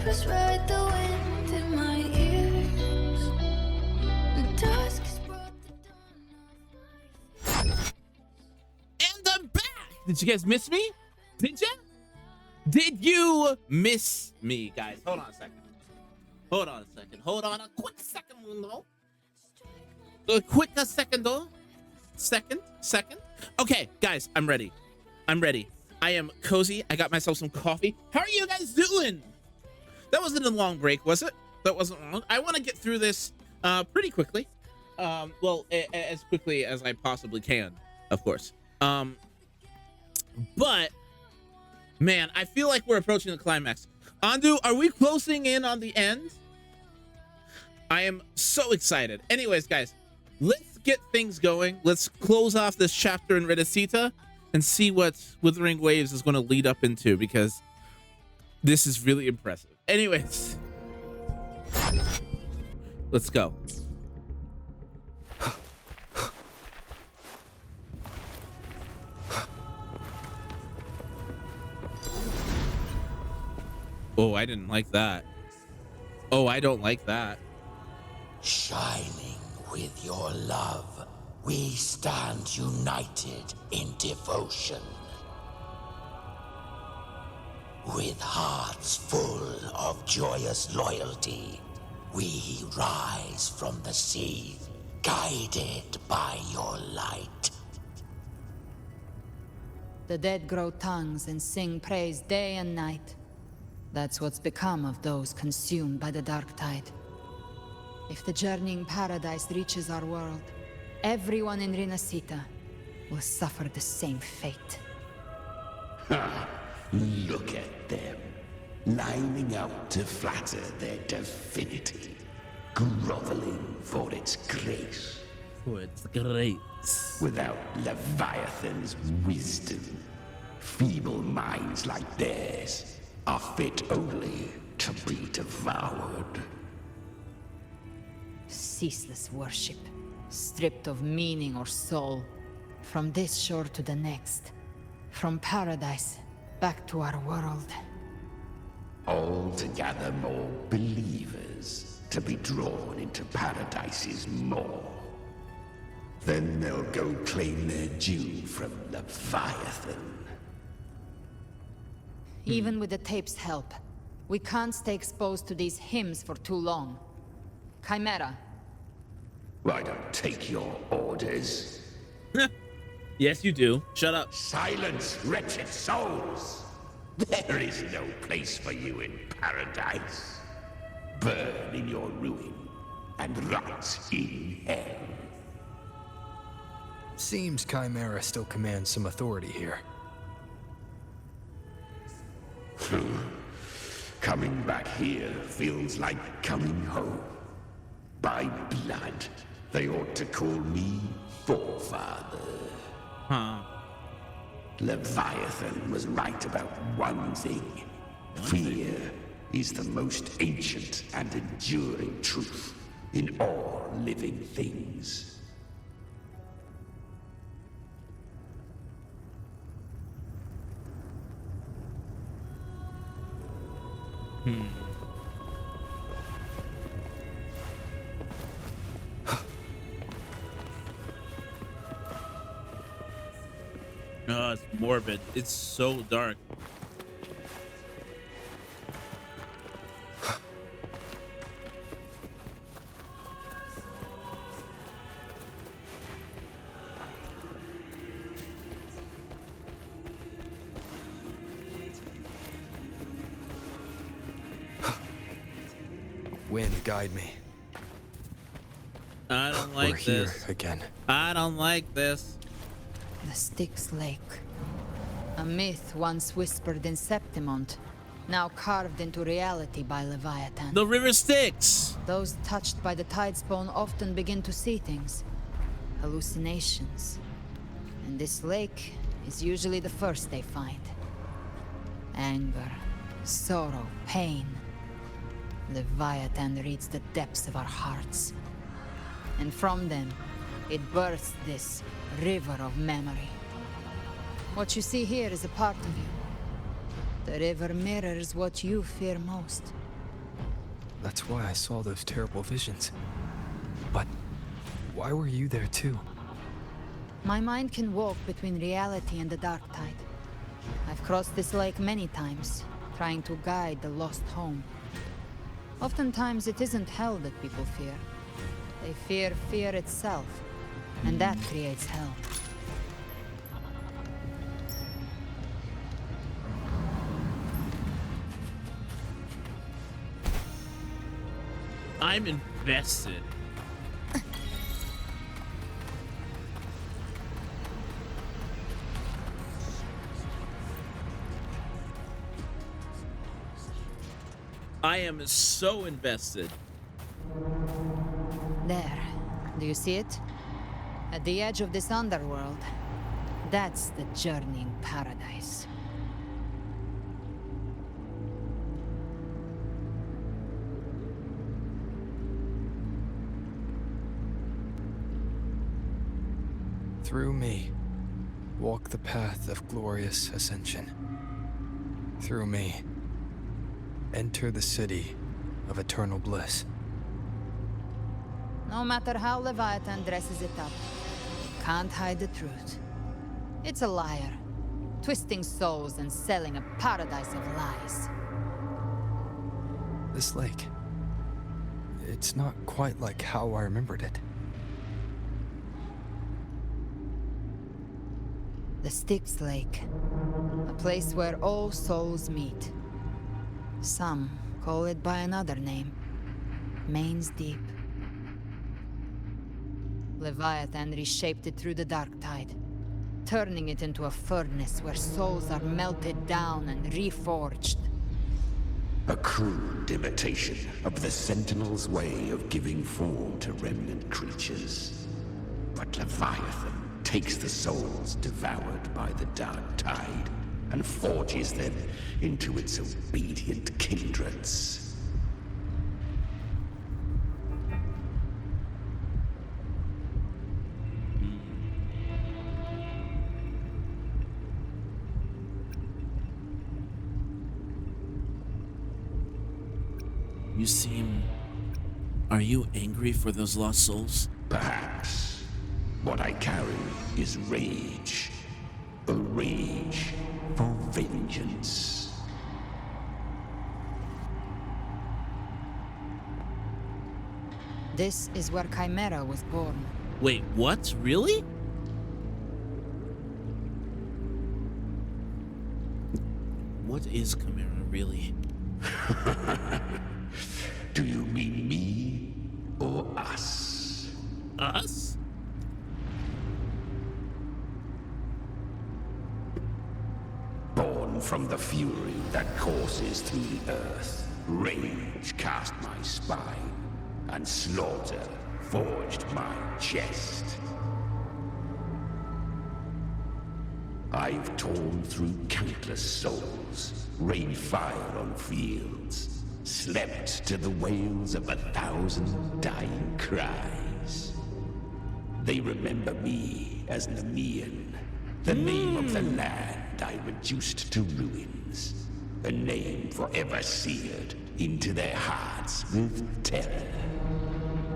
whispers ride the wind in my ears. The dusk has brought the dawn of life. And I'm back! Did you guys miss me? Did ya? Did you miss me, guys? Hold on a second. Hold on a second. Hold on a quick second, though. A quick second, though. Second. Okay, guys, I'm ready. I am cozy. I got myself some coffee. How are you guys doing? That wasn't a long break, was it? That wasn't long. I want to get through this pretty quickly. Well, as quickly as I possibly can, of course. But man, I feel like we're approaching the climax. Andu, are we closing in on the end? I am so excited. Anyways, guys, let's get things going. Let's close off this chapter in Redecita and see what Wuthering Waves is going to lead up into, because this is really impressive. Anyways, let's go. Oh, I didn't like that. Oh, I don't like that. Shining with your love, we stand united in devotion. With hearts full of joyous loyalty, we rise from the sea, guided by your light. The dead grow tongues and sing praise day and night. That's what's become of those consumed by the dark tide. If the journeying paradise reaches our world, everyone in Renacita will suffer the same fate. Ha! Look at them, lining up to flatter their divinity, groveling for its grace. Oh, it's great. Without Leviathan's wisdom, feeble minds like theirs are fit only to be devoured. Ceaseless worship, stripped of meaning or soul. From this shore to the next. From paradise back to our world. All to gather more believers to be drawn into Paradise's maw. Then they'll go claim their due from Leviathan. Even with the tape's help, we can't stay exposed to these hymns for too long. Chimera. I don't take your orders. Yes, you do. Shut up. Silence, wretched souls! There is no place for you in paradise. Burn in your ruin and rot in hell. Seems Chimera still commands some authority here. Coming back here feels like coming home. By blood, they ought to call me Forefather. Huh. Leviathan was right about one thing. Fear is the most ancient and enduring truth in all living things. Oh, it's morbid. It's so dark. Wind, guide me. I don't We're like here this. again. I don't like this. The Styx Lake. A myth once whispered in Septimont, now carved into reality by Leviathan. The river Styx. Those touched by the Tidespawn often begin to see things. Hallucinations. And this lake is usually the first they find. Anger, sorrow, pain. Leviathan reads the depths of our hearts. And from them, it births this river of memory. What you see here is a part of you. The river mirrors what you fear most. That's why I saw those terrible visions. But why were you there too? My mind can walk between reality and the dark tide. I've crossed this lake many times, trying to guide the lost home. Oftentimes it isn't hell that people fear. They fear fear itself, and that creates hell. I'm invested. I am so invested. There. Do you see it? At the edge of this underworld. That's the journeying paradise. Through me, walk the path of glorious ascension. Through me, enter the city of eternal bliss. No matter how Leviathan dresses it up, it can't hide the truth. It's a liar, twisting souls and selling a paradise of lies. This lake, it's not quite like how I remembered it. The Styx Lake, a place where all souls meet. Some call it by another name, Main's Deep. Leviathan reshaped it through the dark tide, turning it into a furnace where souls are melted down and reforged. A crude imitation of the Sentinel's way of giving form to remnant creatures. But Leviathan takes the souls devoured by the dark tide and forges them into its obedient kindreds. You seem... Are you angry for those lost souls? Perhaps. What I carry is rage. A rage for vengeance. This is where Chimera was born. Wait, what? Really? What is Chimera really? Do you mean me or us? Us? Born from the fury that courses through the earth, rage cast my spine, and slaughter forged my chest. I've torn through countless souls, rained fire on fields, slept to the wails of 1,000 dying cries. They remember me as Nemean, the name of the land I reduced to ruins, a name forever seared into their hearts with terror.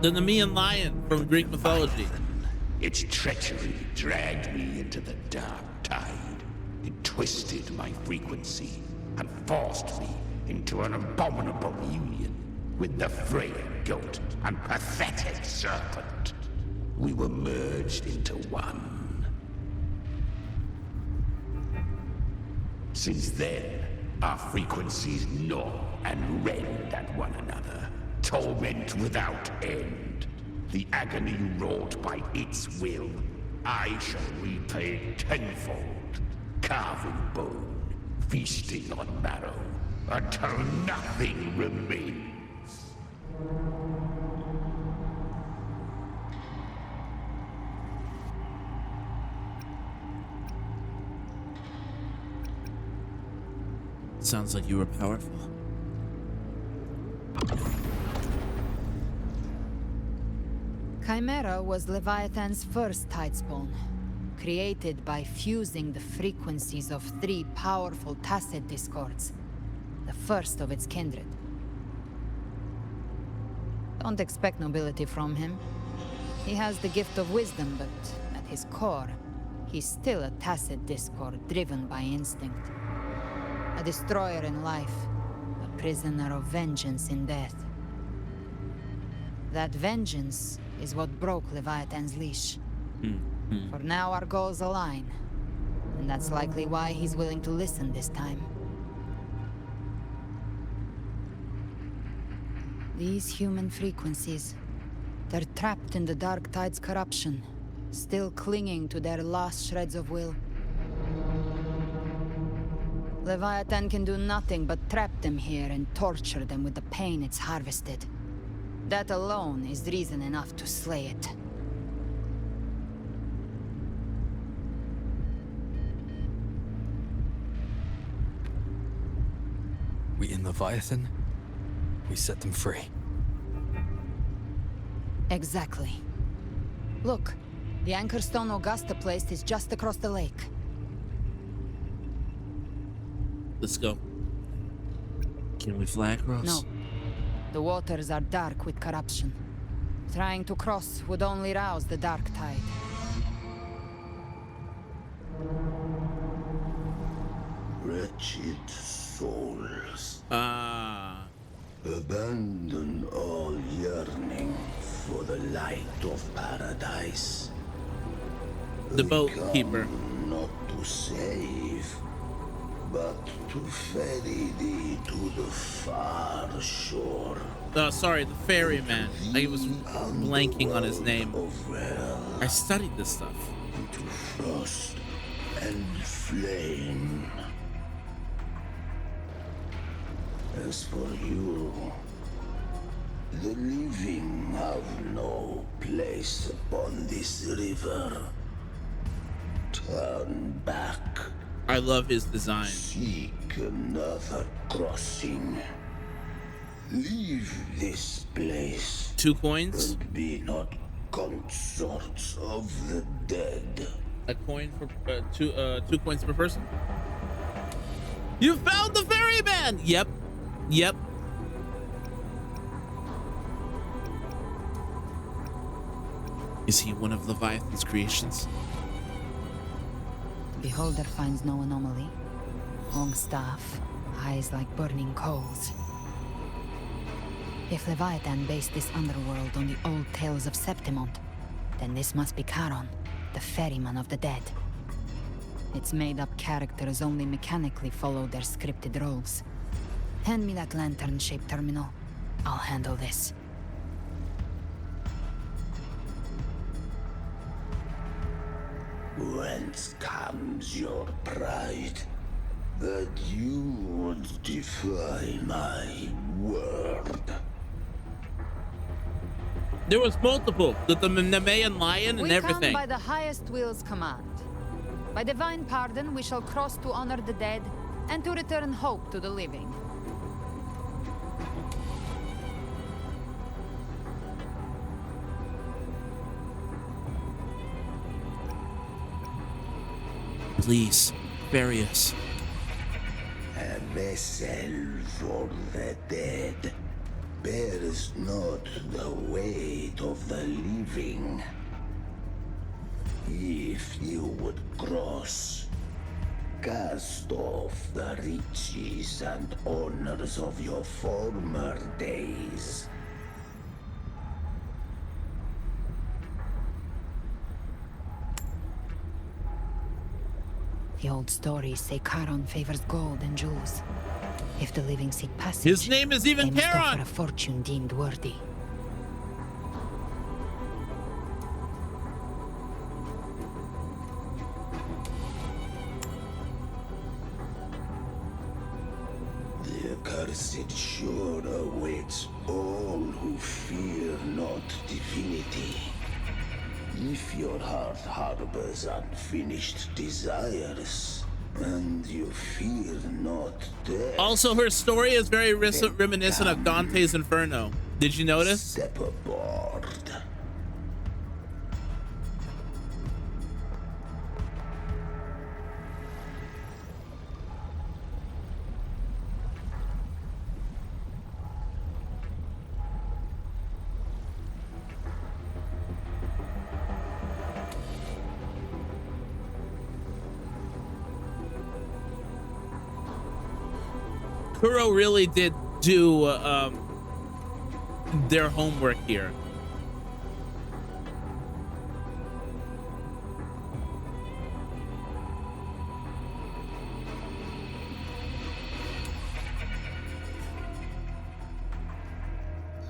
The Nemean lion from Greek mythology. Leviathan, its treachery dragged me into the dark tide. It twisted my frequency and forced me into an abominable union with the frail goat and pathetic serpent. We were merged into one. Since then, our frequencies gnaw and rend at one another, torment without end. The agony wrought by its will, I shall repay tenfold, carving bone, feasting on marrow, until nothing remains. Sounds like you were powerful. Chimera was Leviathan's first tidespawn, created by fusing the frequencies of 3 powerful tacit discords, the first of its kindred. Don't expect nobility from him. He has the gift of wisdom, but at his core, he's still a tacit discord driven by instinct. A destroyer in life, a prisoner of vengeance in death. That vengeance is what broke Leviathan's leash. For now, our goals align, and that's likely why he's willing to listen this time. These human frequencies, they're trapped in the Dark Tide's corruption, still clinging to their last shreds of will. Leviathan can do nothing but trap them here and torture them with the pain it's harvested. That alone is reason enough to slay it. We in Leviathan? We set them free. Exactly. Look, the anchor stone Augusta placed is just across the lake. Let's go. Can we fly across? No. The waters are dark with corruption. Trying to cross would only rouse the Dark Tide. Wretched souls, abandon all yearning for the light of paradise. The We boat come keeper. not to save, but to ferry thee to the far shore. Sorry, the ferryman. I was blanking on his name. Of hell, I studied this stuff. into frost and flame. As for you, the living have no place upon this river. Turn back, I love his design. seek another crossing. Leave this place 2 coins. and be not consorts of the dead. A coin for 2 coins per person. You found the ferryman. Yep. Yep. Is he one of Leviathan's creations? The beholder finds no anomaly. Long staff, eyes like burning coals. If Leviathan based this underworld on the old tales of Septimont, then this must be Charon, the ferryman of the dead. Its made-up characters only mechanically follow their scripted roles. Hand me that lantern-shaped terminal. I'll handle this. Whence comes your pride that you would defy my word? There was multiple. The Nemean lion and We everything. come by the highest will's command. By divine pardon, we shall cross to honor the dead and to return hope to the living. Please, ferry us. A vessel for the dead bears not the weight of the living. If you would cross, cast off the riches and honors of your former days. The old stories say Charon favors gold and jewels. If the living seek passage, His name is even they must offer Charon. a fortune deemed worthy. The accursed shore awaits all who fear not divinity. If your heart harbors unfinished desires, and you fear not death, Also, her story is very reminiscent of Dante's Inferno. Did you notice? step aboard. Kuro really did do their homework here.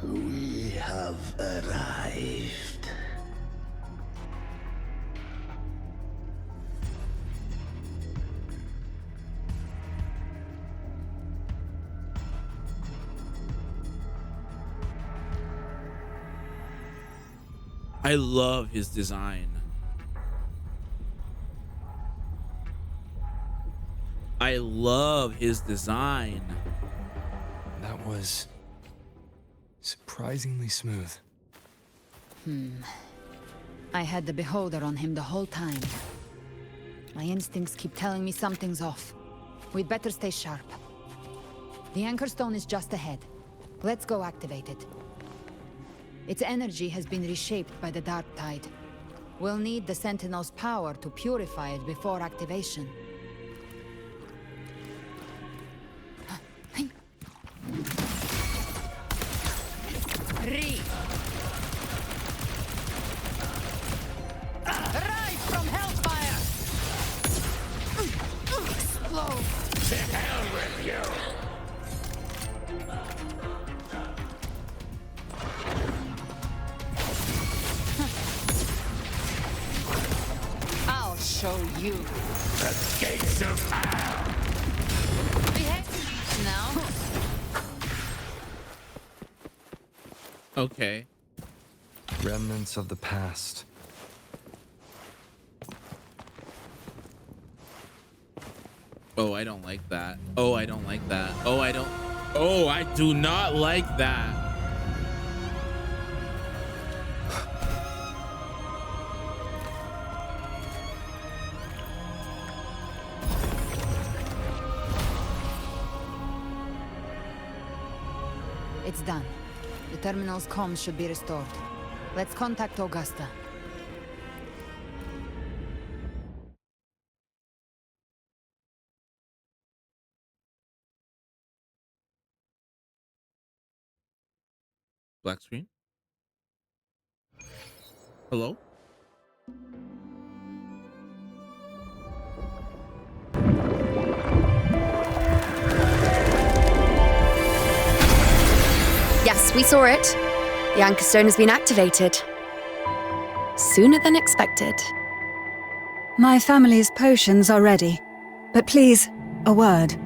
We have arrived. I love his design. I love his design. That was surprisingly smooth. I had the beholder on him the whole time. My instincts keep telling me something's off. We'd better stay sharp. The anchor stone is just ahead. Let's go activate it. Its energy has been reshaped by the dark tide. We'll need the Sentinel's power to purify it before activation. Rise from hellfire! Explode! To hell with you! I'll show you. The gates of hell! Behave now. Okay. Remnants of the past. Oh, I don't like that. Oh, I don't like that. Oh, I don't. Oh, I do not like that. It's done. The terminal's comms should be restored. Let's contact Augusta. Black screen. Hello? Yes, we saw it. The anchor stone has been activated. Sooner than expected. My family's potions are ready. But please, a word.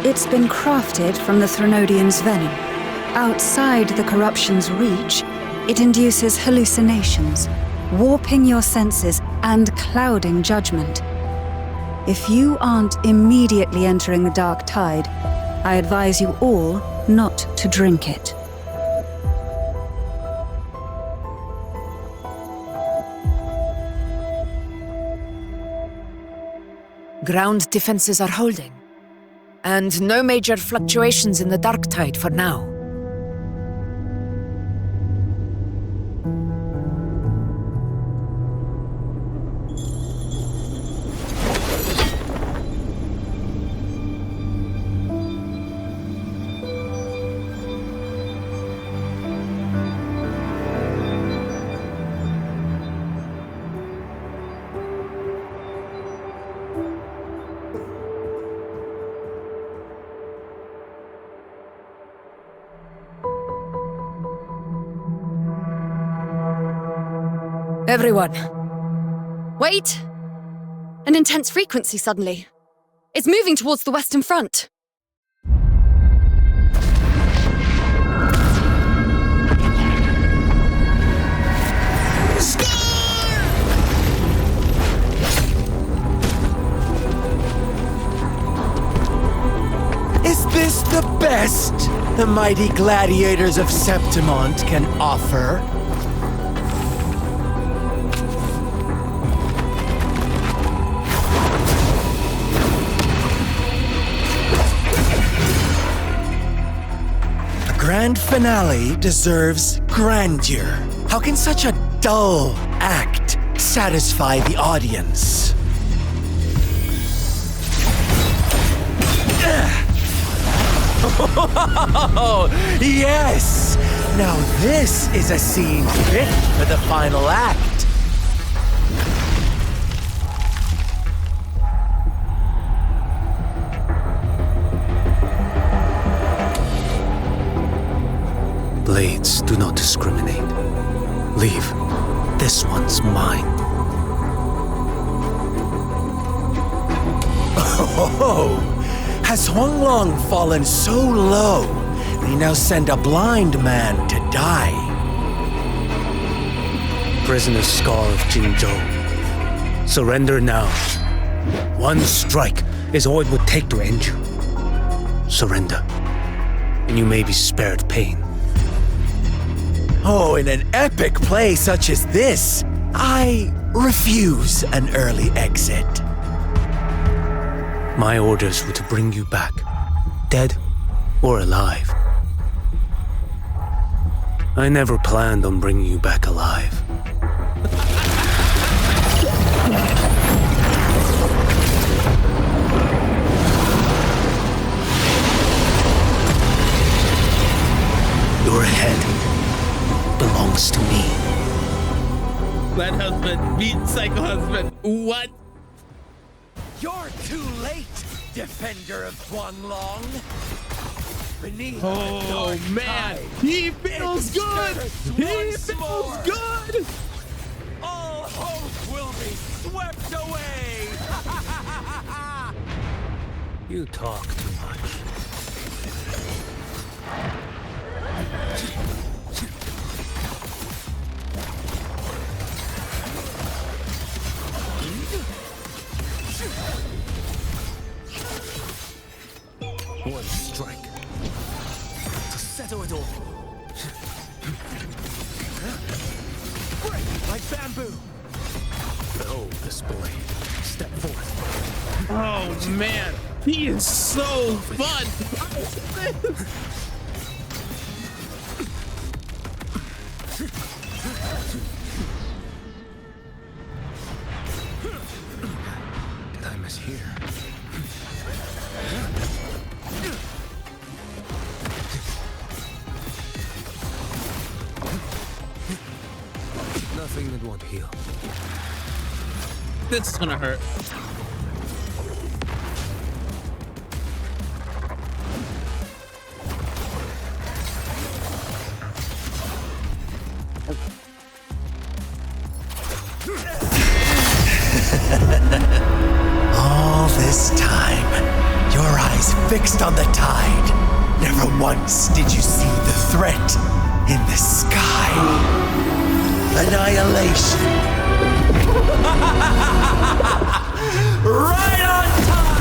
It's been crafted from the Threnodian's venom. Outside the corruption's reach, it induces hallucinations, warping your senses and clouding judgment. If you aren't immediately entering the dark tide, I advise you all not to drink it. Ground defenses are holding. And no major fluctuations in the dark tide for now. Everyone. Wait! An intense frequency suddenly. It's moving towards the Western Front. Is this the best the mighty gladiators of Septimont can offer? A grand finale deserves grandeur. How can such a dull act satisfy the audience? Oh, yes! Now this is a scene fit for the final act. Blades do not discriminate. Leave. This one's mine. Oh, has Huanglong fallen so low, they now send a blind man to die? Prisoner Scar of Jingzhou. Surrender now. One strike is all it would take to end you. Surrender, and you may be spared pain. Oh, in an epic play such as this, I refuse an early exit. My orders were to bring you back, dead or alive. I never planned on bringing you back alive. Your head belongs to me. That husband beat Psycho Husband. What? You're too late, defender of Huanglong. Beneath Oh the dark man, tide, he feels it good. stirs He once feels more. good. All hope will be swept away. You talk too much. One strike to settle it all. Break like bamboo. Oh, this boy. Step forth. Oh man, he is so fun. Did I mishear? Nothing that won't heal. This is gonna hurt. All this time, your eyes fixed on the tide. Never once did you see the threat in the sky. Annihilation. Right on time!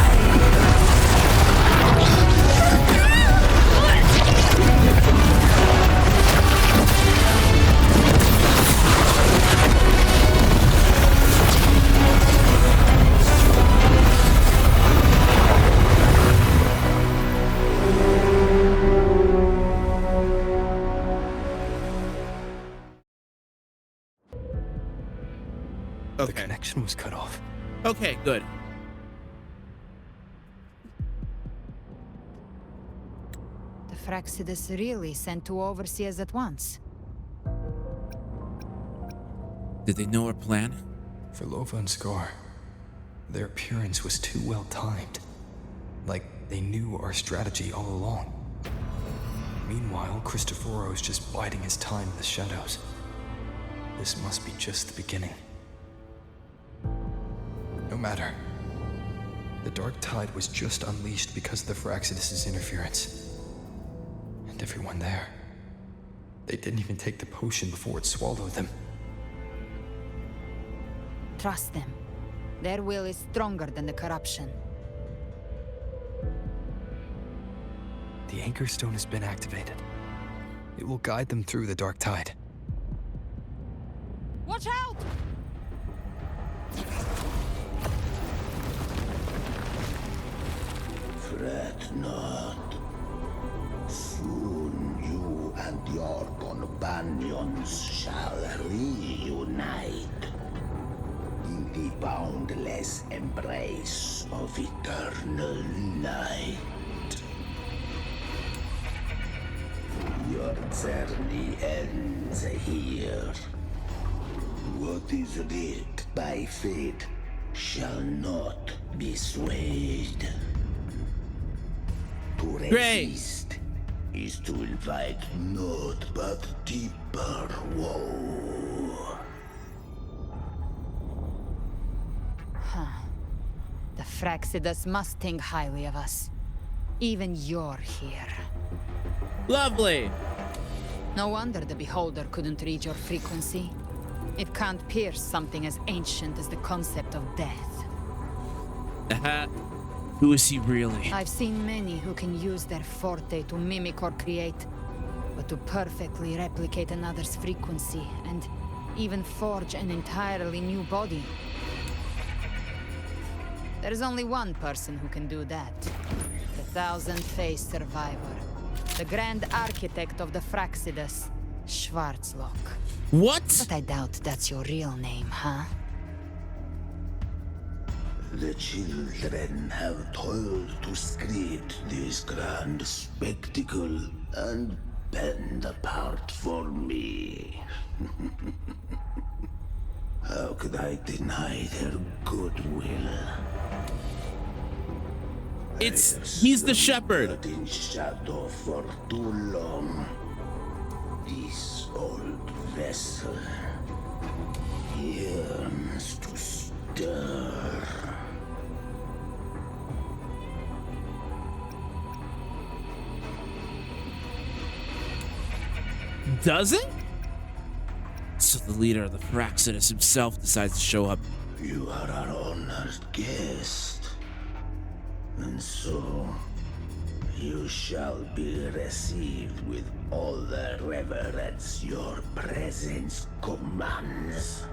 The Okay. connection was cut off. Okay, good. The Fraxidus really sent two overseers at once. Did they know our plan? For Lova and Scar, their appearance was too well timed. Like they knew our strategy all along. Meanwhile, Cristoforo's just biding his time in the shadows. This must be just the beginning. No matter. The dark tide was just unleashed because of the Fraxidus' interference. And everyone there. They didn't even take the potion before it swallowed them. Trust them. Their will is stronger than the corruption. The Anchor Stone has been activated. It will guide them through the dark tide. Watch out! Fret not. Soon you and your companions shall reunite in the boundless embrace of eternal light. journey ends here. What is writ by fate shall not be swayed. To resist is to invite naught but deeper woe. The Fraxidus must think highly of us. Even you're here. Lovely. No wonder the Beholder couldn't read your frequency. It can't pierce something as ancient as the concept of death. Who is he really? I've seen many who can use their forte to mimic or create, but to perfectly replicate another's frequency and even forge an entirely new body. There's only one person who can do that. The thousand-faced survivor. The grand architect of the Fraxidus, Schwarzlock. What? But I doubt that's your real name, huh? The children have toiled to script this grand spectacle and bend apart for me. How could I deny their goodwill? He's the shepherd. But in shadow for too long. This old vessel yearns to stir. Does it? So the leader of the Fraxidus himself decides to show up. You are our honored guest. And so, you shall be received with all the reverence your presence commands.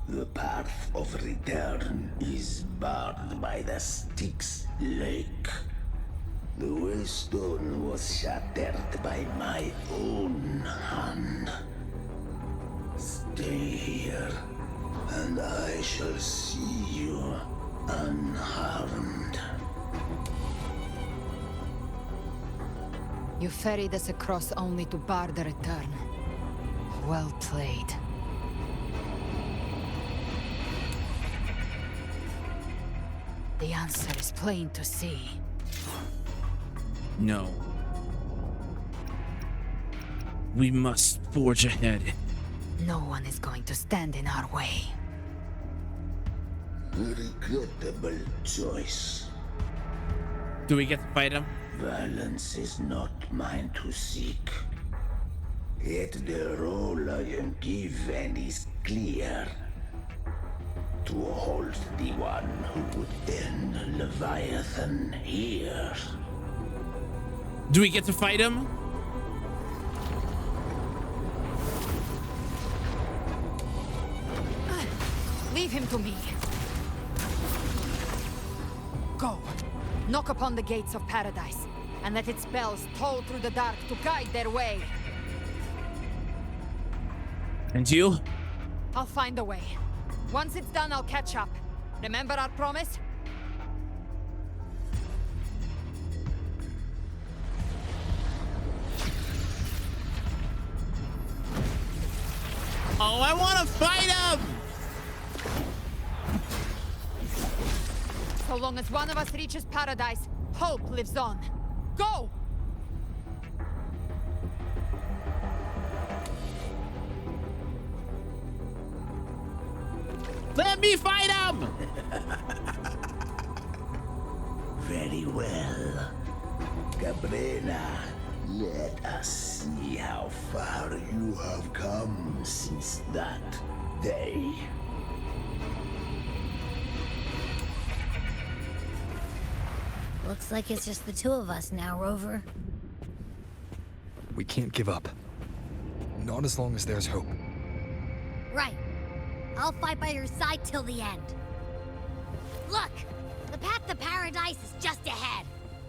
The path of return is barred by the Styx Lake. The waystone was shattered by my own hand. Stay here, and I shall see you unharmed. You ferried us across only to bar the return. Well played. The answer is plain to see. No. We must forge ahead. No one is going to stand in our way. A regrettable choice. Do we get to fight him? Violence is not mine to seek. Yet the role I am given is clear. To hold the one who would end Leviathan here. Do we get to fight him? Leave him to me. Go. Knock upon the gates of paradise, and let its bells toll through the dark to guide their way. And you? I'll find a way. Once it's done, I'll catch up. Remember our promise? Oh, I want to fight him! So long as one of us reaches paradise, hope lives on. Go! Let me fight him! Very well. Cabrera, let us see how far you have come since that day. Looks like it's just the two of us now, Rover. We can't give up. Not as long as there's hope. Right. I'll fight by your side till the end. Look! The path to paradise is just ahead.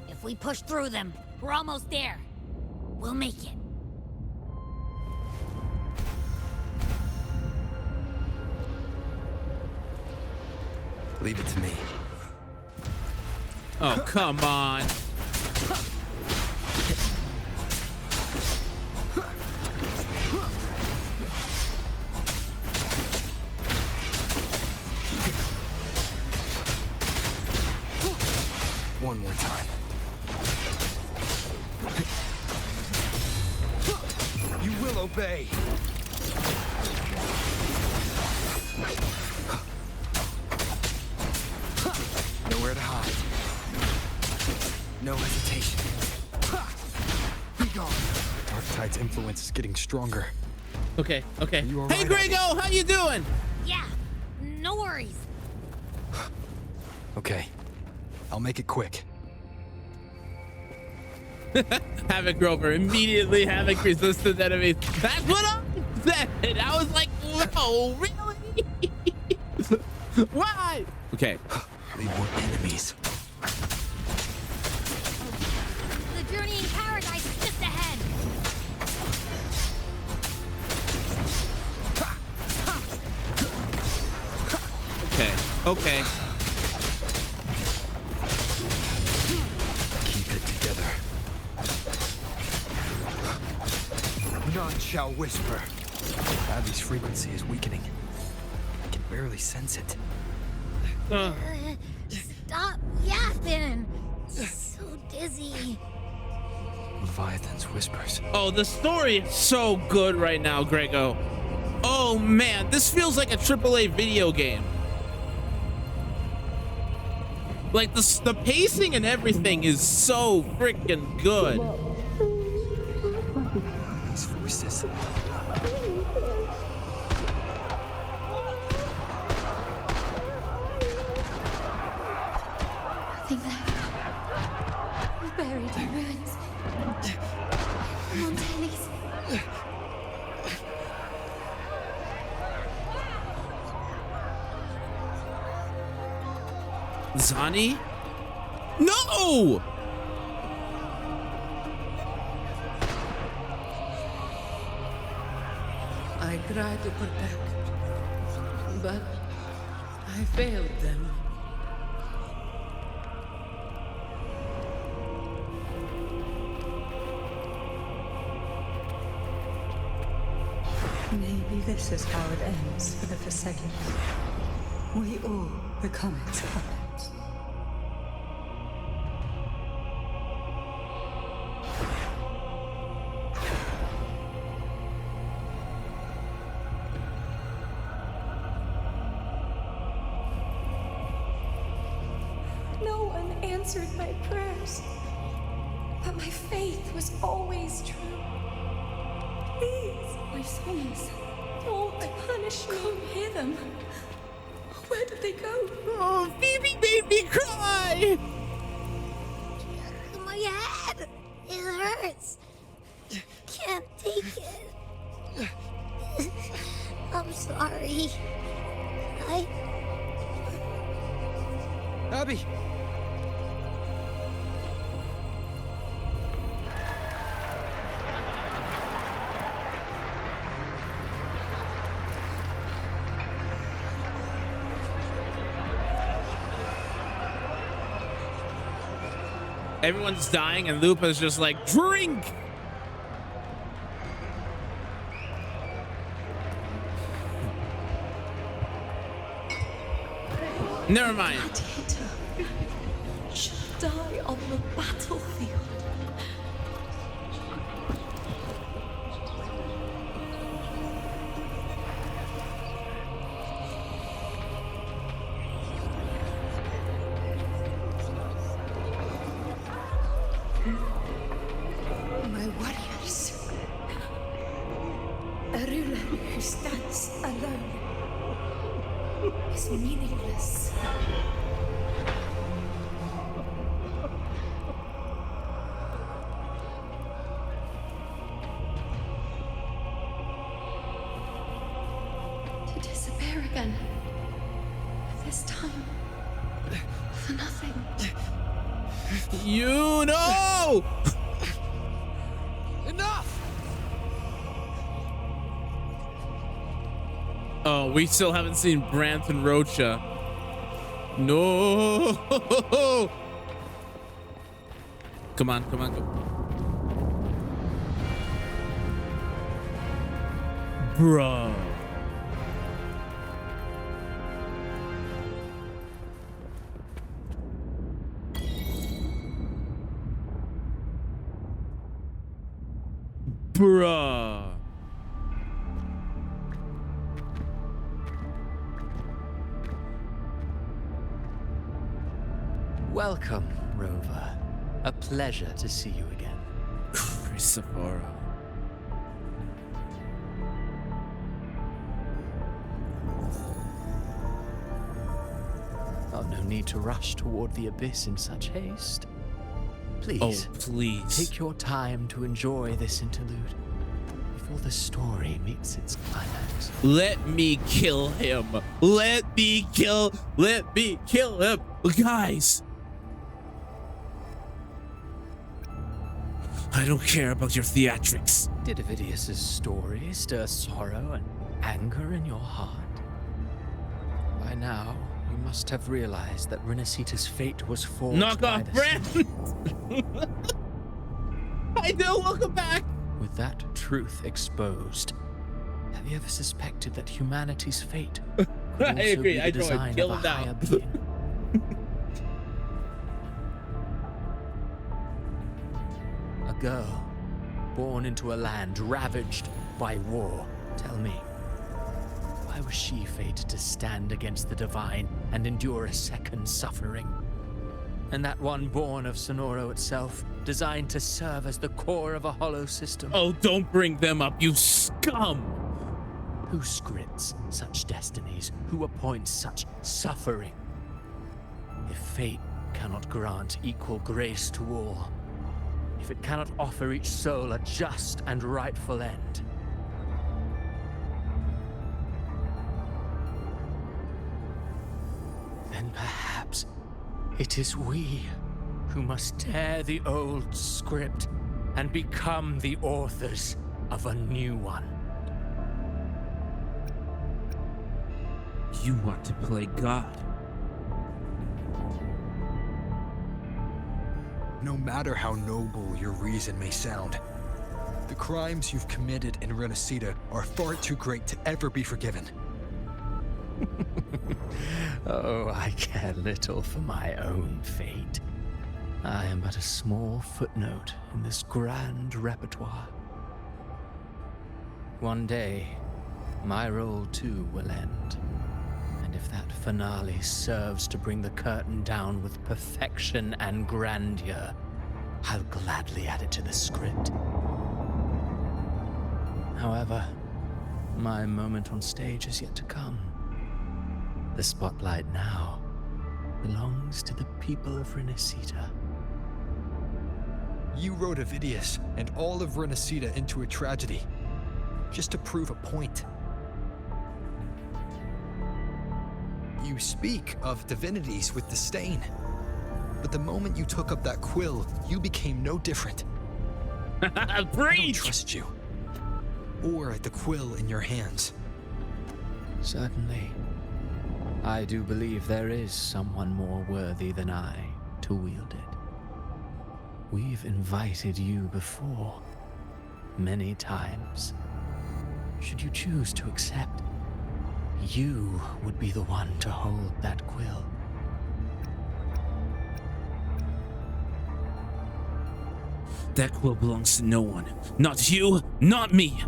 If we push through them, we're almost there. We'll make it. Leave it to me. Oh, come on. One more time. You will obey. Nowhere to hide. No hesitation. Be gone. Darktide's influence is getting stronger. Okay, okay. You all Hey, right, Grego, how you doing? Yeah, no worries. Okay, I'll make it quick. Havoc Rover immediately Havoc resistant enemies. That's what I said. I was like, whoa, really? Why? Okay. Need more enemies. The journey in paradise is just ahead. Okay. Okay. Keep it together. None shall whisper. Abby's frequency is weakening. I can barely sense it. Stop yapping. So dizzy. Leviathan's whispers. Oh, the story is so good right now, Grego. Oh man, this feels like a AAA video game. Like the pacing and everything is so freaking good. These voices. Nothing left. Buried in ruins. Montanis. Zani? No! I tried to protect, but I failed them. Maybe this is how it ends for the Forsaken. We all become its puppets. No one answered my prayers, but my faith was always true. Please, my songs, don't punish me. Can't hear them. Where did they go? Oh, Phoebe made me cry! My head! It hurts! Can't take it. I'm sorry. Abby! Everyone's dying and Lupa's just like, drink! Never mind. Gladiator should die on the battlefield. My warriors. A ruler who stands alone is meaningless. To disappear again. This time, for nothing. You know! Enough! Oh, we still haven't seen Brant and Rocha. No! Come on, come on, come on. Bro. Bruh. Welcome, Rover. A pleasure to see you again. Christopher. Oh, no need to rush toward the abyss in such haste. Please, please. Take your time to enjoy this interlude before the story meets its climax. Let me kill him. Let me kill him. Guys. I don't care about your theatrics. Did Avidius's story stir sorrow and anger in your heart? By now, you must have realized that Renacita's fate was forged Knock by off, the Brent. I know, welcome back. With that truth exposed, have you ever suspected that humanity's fate could I also agree. be the I joined. design Kill of a him higher now. being? A girl born into a land ravaged by war. Tell me, why was she fated to stand against the divine and endure a second suffering? And that one born of Sonoro itself, designed to serve as the core of a hollow system. Oh, don't bring them up, you scum! Who scripts such destinies? Who appoints such suffering? If fate cannot grant equal grace to all, if it cannot offer each soul a just and rightful end, then perhaps it is we who must tear the old script and become the authors of a new one. You want to play God? No matter how noble your reason may sound, the crimes you've committed in Renacita are far too great to ever be forgiven. Oh, I care little for my own fate. I am but a small footnote in this grand repertoire. One day, my role too will end. And if that finale serves to bring the curtain down with perfection and grandeur, I'll gladly add it to the script. However, my moment on stage is yet to come. The spotlight now belongs to the people of Renacita. You wrote Avidius and all of Renacita into a tragedy, just to prove a point. You speak of divinities with disdain, but the moment you took up that quill, you became no different. I don't trust you, or the quill in your hands. Certainly. I do believe there is someone more worthy than I to wield it. We've invited you before, many times. Should you choose to accept, you would be the one to hold that quill. That quill belongs to no one. Not you, not me.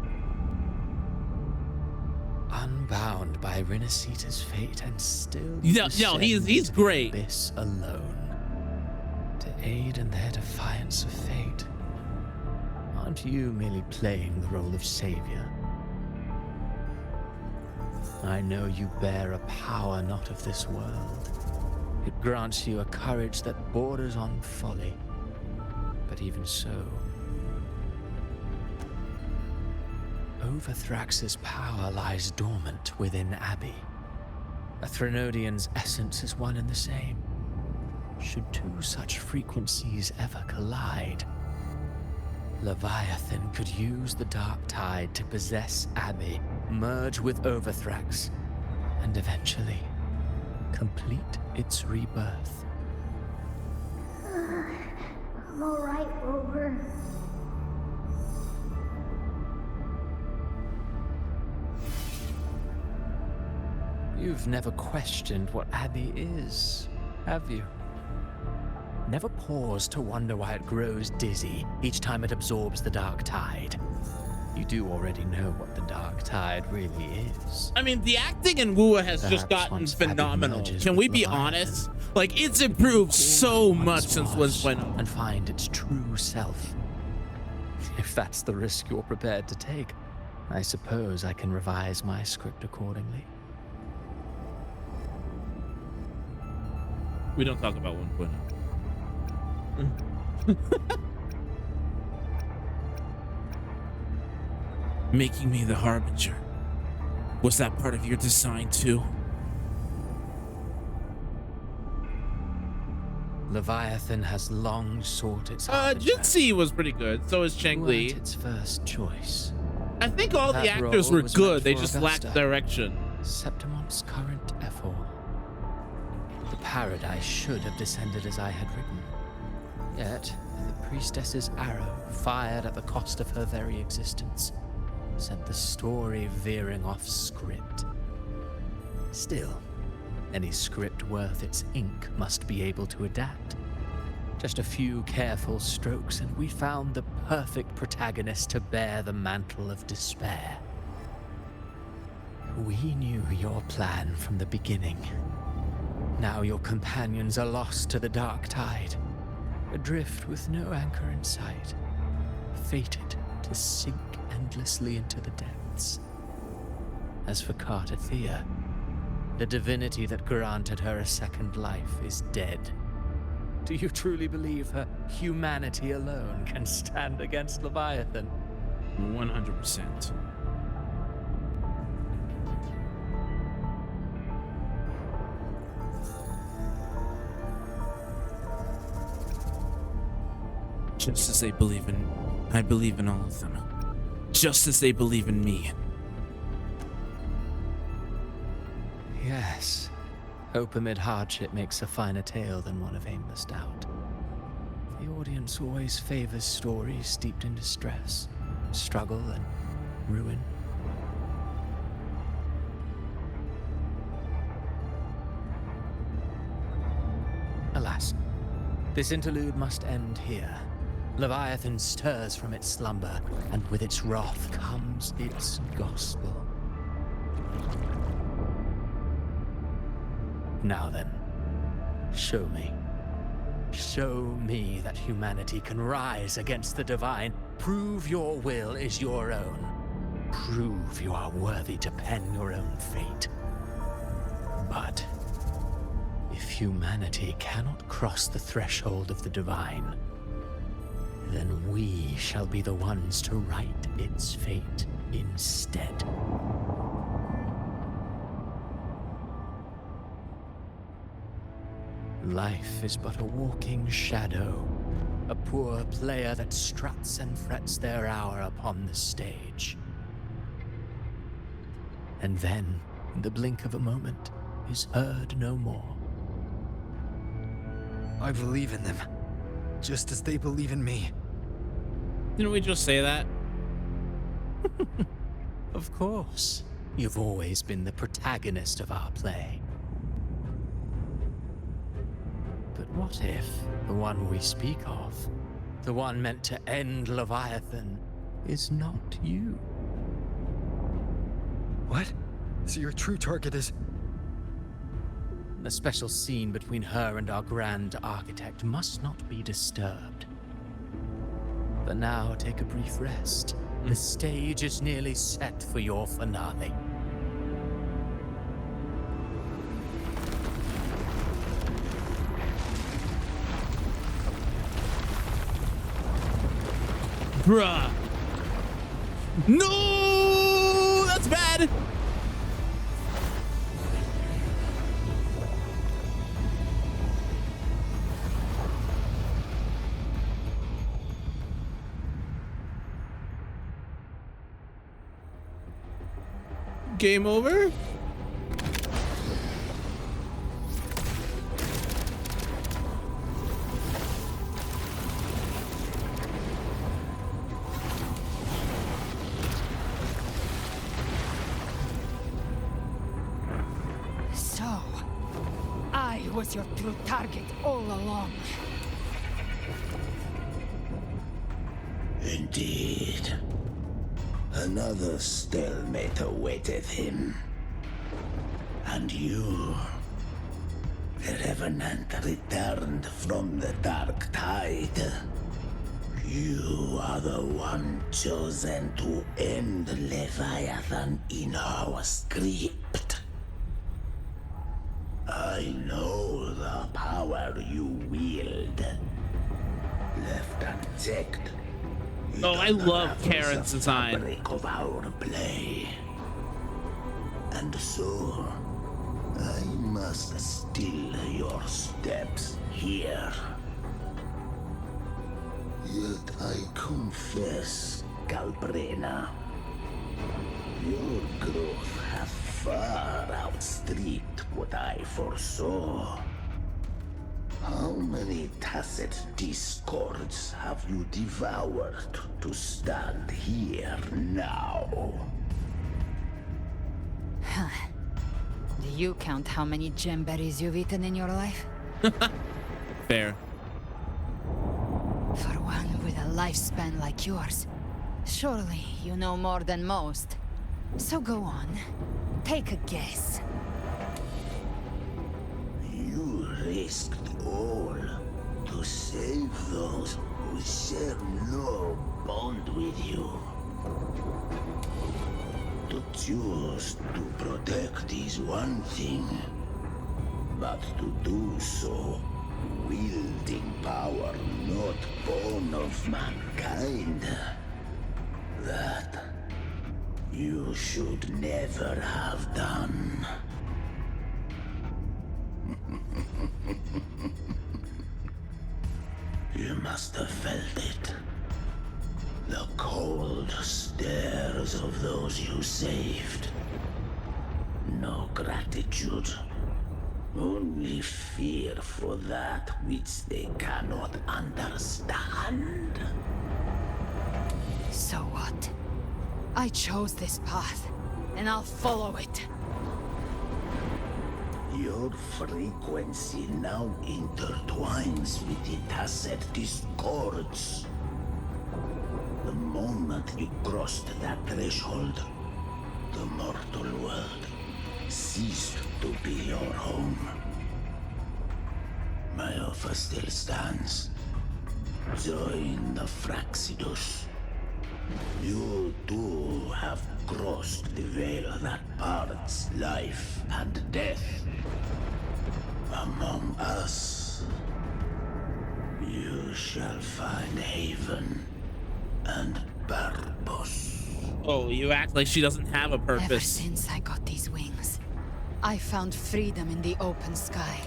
Unbound by Renacita's fate and still No, he's great. Abyss alone to aid in their defiance of fate. Aren't you merely playing the role of savior? I know you bear a power not of this world. It grants you a courage that borders on folly. But even so, Overthrax's power lies dormant within Abbey. A Threnodian's essence is one and the same. Should two such frequencies ever collide, Leviathan could use the dark tide to possess Abbey, merge with Overthrax, and eventually complete its rebirth. I'm alright, Rover. You've never questioned what Abbey is, have you? never pause to wonder why it grows dizzy each time it absorbs the dark tide. You do already know what the dark tide really is. I mean, the acting in Wua has just Perhaps gotten once Abby phenomenal. merges Can with we be Leviathan, honest? Like, it's improved so what much once since was, 1.0. and find its true self. If that's the risk you're prepared to take, I suppose I can revise my script accordingly. We don't talk about 1.0. Making me the Harbinger. Was that part of your design too? Leviathan has long sought its Harbinger. Jinxie was pretty good. So is Cheng You Li. weren't its first choice. I think all the That actors role were was good. meant They for just Augusta, lacked direction. Septimon's current effort. The paradise should have descended as I had written. Yet, the priestess's arrow, fired at the cost of her very existence, sent the story veering off script. Still, any script worth its ink must be able to adapt. Just a few careful strokes, and we found the perfect protagonist to bear the mantle of despair. We knew your plan from the beginning. Now your companions are lost to the dark tide, adrift with no anchor in sight, fated to sink endlessly into the depths. As for Cartathea, the divinity that granted her a second life is dead. Do you truly believe her humanity alone can stand against Leviathan? 100%. Just as they believe in, I believe in all of them. Just as they believe in me. Yes. Hope amid hardship makes a finer tale than one of aimless doubt. The audience always favors stories steeped in distress, struggle, and ruin. Alas, this interlude must end here. Leviathan stirs from its slumber, and with its wrath comes its gospel. Now then, show me. Show me that humanity can rise against the divine. Prove your will is your own. Prove you are worthy to pen your own fate. But if humanity cannot cross the threshold of the divine, then we shall be the ones to write its fate instead. Life is but a walking shadow, a poor player that struts and frets their hour upon the stage. And then, in the blink of a moment, is heard no more. I believe in them, just as they believe in me. Didn't we just say that? Of course. You've always been the protagonist of our play. But what if the one we speak of, the one meant to end Leviathan, is not you? What? So your true target is... The special scene between her and our grand architect must not be disturbed. But now take a brief rest. The stage is nearly set for your finale. Bruh. No! That's bad! Game over? So, I was your true target all along. Indeed. Another stalemate awaited him. And you, the Revenant returned from the Dark Tide. You are the one chosen to end Leviathan in our script. I know the power you wield. Left unchecked. Oh, I love Karen's design. Fabric of our play. And so, I must still your steps here. Yet I confess, Calbrena, your growth hath far outstripped what I foresaw. How many tacit discords have you devoured to stand here now? Do you count how many gemberries you've eaten in your life? Fair. For one with a lifespan like yours, surely you know more than most. So go on, take a guess. You risked all to save those who share no bond with you. To choose to protect is one thing, but to do so wielding power not born of mankind, that you should never have done. You must have felt it. The cold stares of those you saved. No gratitude. Only fear for that which they cannot understand. So what? I chose this path, and I'll follow it. Your frequency now intertwines with the tacit discords. The moment you crossed that threshold, the mortal world ceased to be your home. My offer still stands. Join the Fraxidus. You too have crossed the veil that parts life and death. Among us, you shall find haven and purpose. Oh, you act like she doesn't have a purpose. Ever since I got these wings, I found freedom in the open sky.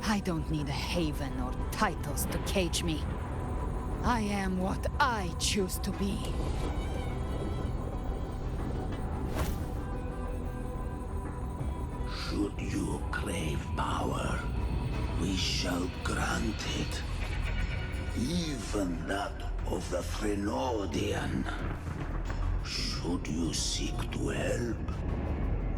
I don't need a haven or titles to cage me. I am what I choose to be. Should you crave power, we shall grant it. Even that of the Threnodian. Should you seek to help,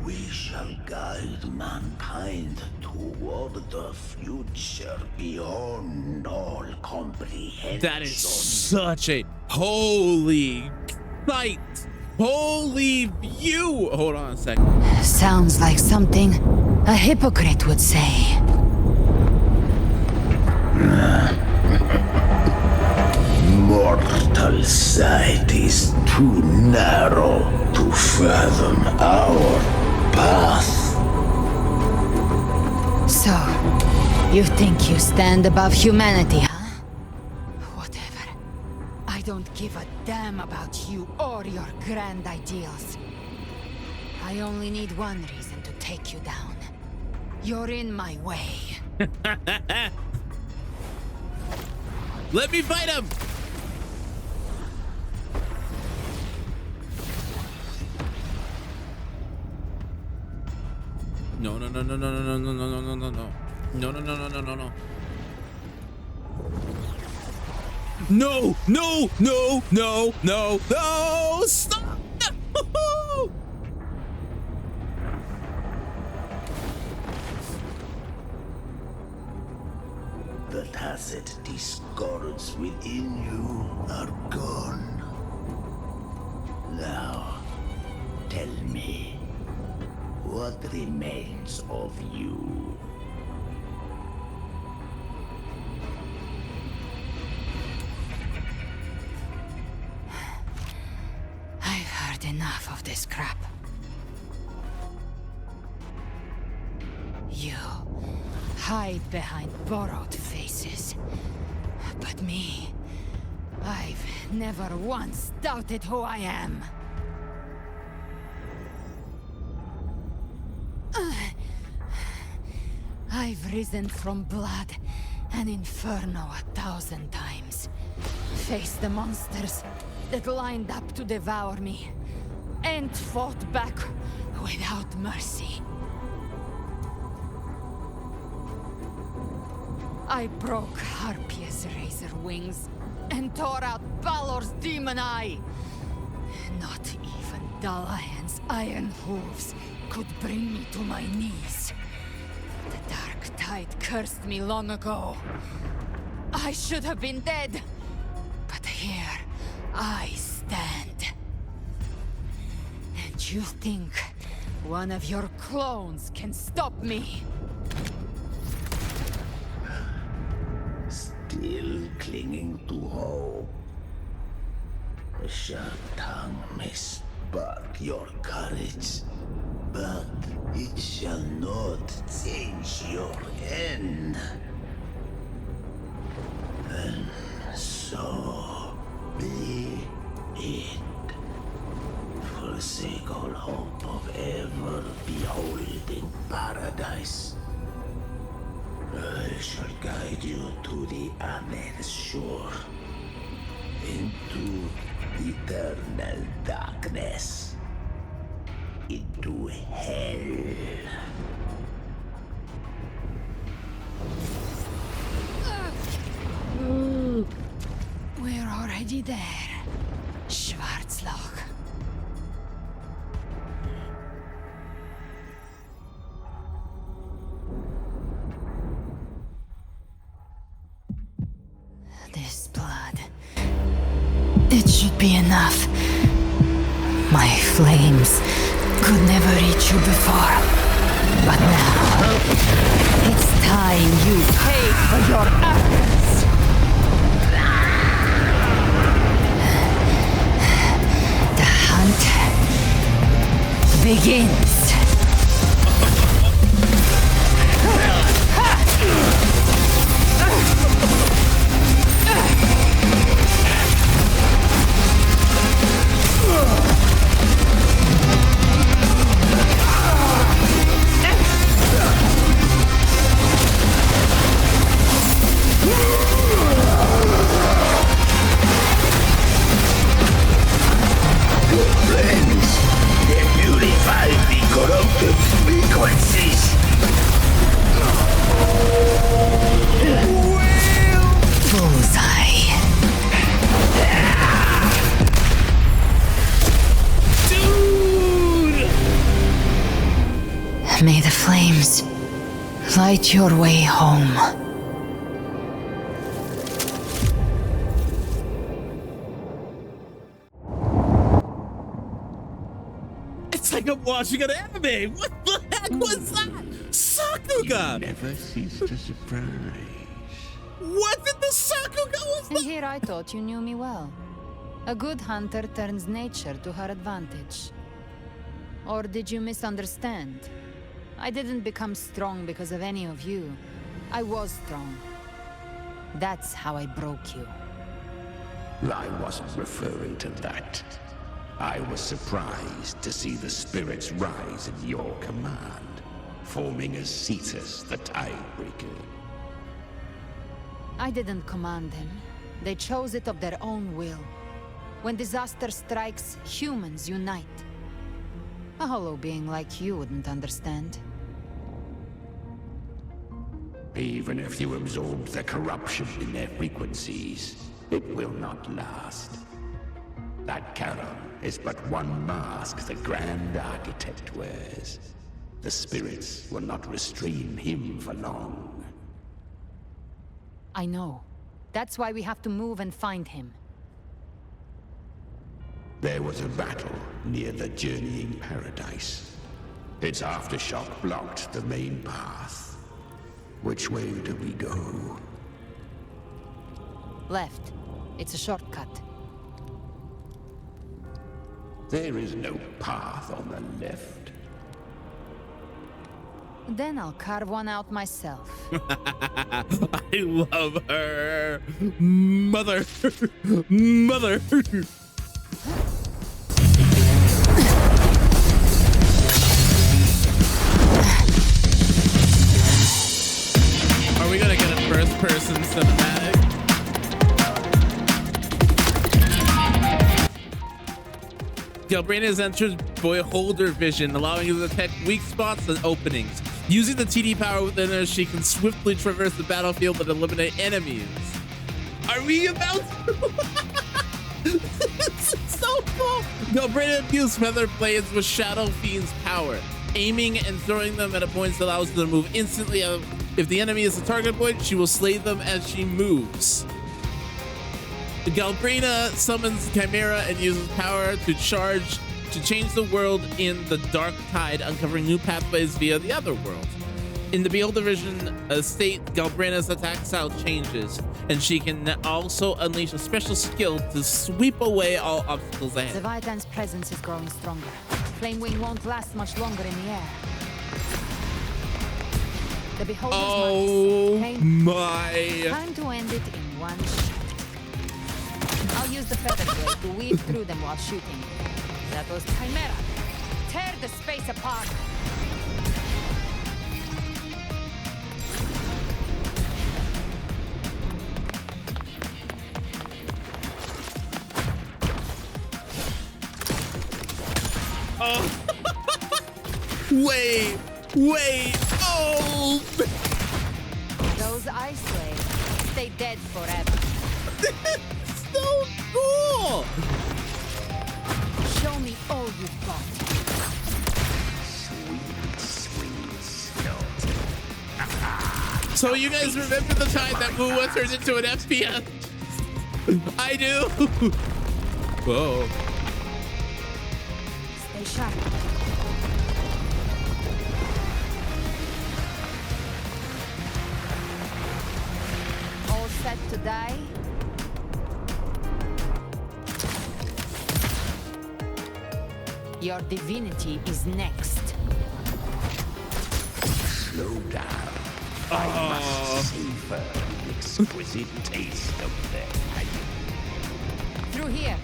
we shall guide mankind toward the future beyond all comprehension. That is such a holy sight. Holy view. Hold on a second. Sounds like something a hypocrite would say. Mortal sight is too narrow to fathom our path. So, you think you stand above humanity, huh? Whatever. I don't give a damn about you or your grand ideals. I only need one reason to take you down. You're in my way. Let me fight him. No, no, no, no, no, no, no, no, no, no, no, no. No, no, no, no, no, no, no. No, no, no, no, no, no, stop! No! The tacit discords within you are gone. Now, tell me, what remains of you? I've heard enough of this crap. You hide behind borrowed faces. But me, I've never once doubted who I am. I've risen from blood and inferno 1,000 times. Faced the monsters that lined up to devour me, and fought back without mercy. I broke Harpia's razor wings and tore out Balor's demon eye. Not even Dalahan's iron hooves could bring me to my knees. The dark tide cursed me long ago. I should have been dead, but here I stand. And you think one of your clones can stop me? Still clinging to hope. A sharp tongue may spark your courage, but it shall not change your end. And so be it. Forsake all hope of ever beholding paradise. I shall guide you to the Amen shore, into eternal darkness, into hell. We're already there, Schwarzloch. This blood. It should be enough. My flames could never reach you before. But now, it's time you pay for your actions. The hunt begins. May the flames light your way home. It's like I'm watching an anime. What the heck was that? Sakuga! You never cease to surprise. What did the Sakuga was And here I thought you knew me well. A good hunter turns nature to her advantage. Or did you misunderstand? I didn't become strong because of any of you. I was strong. That's how I broke you. I wasn't referring to that. I was surprised to see the spirits rise at your command, forming as Cetus the Tidebreaker. I didn't command them. They chose it of their own will. When disaster strikes, humans unite. A hollow being like you wouldn't understand. Even if you absorb the corruption in their frequencies, it will not last. That Charon is but one mask the Grand Architect wears. The spirits will not restrain him for long. I know. That's why we have to move and find him. There was a battle near the Journeying Paradise. Its aftershock blocked the main path. Which way do we go? Left. It's a shortcut. There is no path on the left. Then I'll carve one out myself. I love her. Mother. Mother. Are we gonna get a first-person cinematic? Galbraith has entered Beholder Vision, allowing you to detect weak spots and openings. Using the TD power within her, she can swiftly traverse the battlefield and eliminate enemies. Are we about to? This is so cool! Galbraith imbues feather blades with Shadow Fiend's power, aiming and throwing them at a point that allows them to move instantly. If the enemy is the target point, she will slay them as she moves. Galbrina summons Chimera and uses power to change the world in the Dark Tide, uncovering new pathways via the other world. In the Beholder Vision state, Galbrina's attack style changes, and she can also unleash a special skill to sweep away all obstacles ahead. Leviathan's presence is growing stronger. Flamewing won't last much longer in the air. The Beholder's mark is my. Time to end it in one shot. I'll use the feather blade to weave through them while shooting. That was Chimera. Tear the space apart. Oh. Wait. Oh. Those ice waves stay dead forever. So cool. Show me all you've got. Sweet skeleton. So you guys remember the time that Wuwa turned into an FPS? I do. Whoa. Stay sharp. All set to die? Your divinity is next. Slow down. I must savor the exquisite taste of their Through here.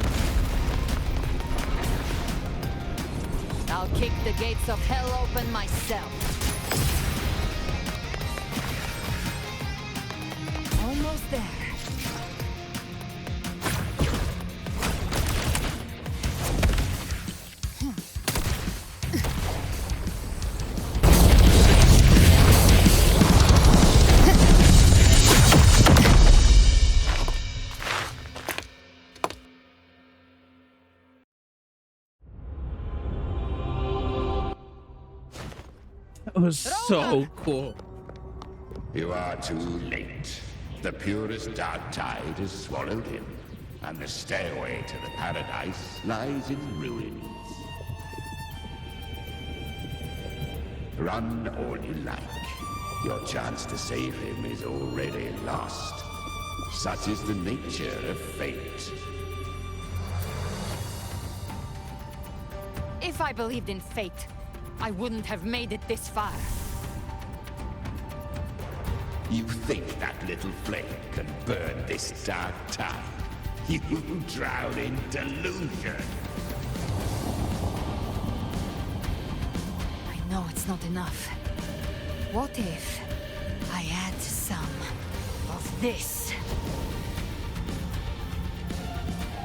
I'll kick the gates of hell open myself. Almost there. That was so cool. You are too late. The purest dark tide has swallowed him, and the stairway to the paradise lies in ruins. Run all you like. Your chance to save him is already lost. Such is the nature of fate. If I believed in fate, I wouldn't have made it this far. You think that little flame can burn this dark tide? You drown in delusion. I know it's not enough. What if I add some of this?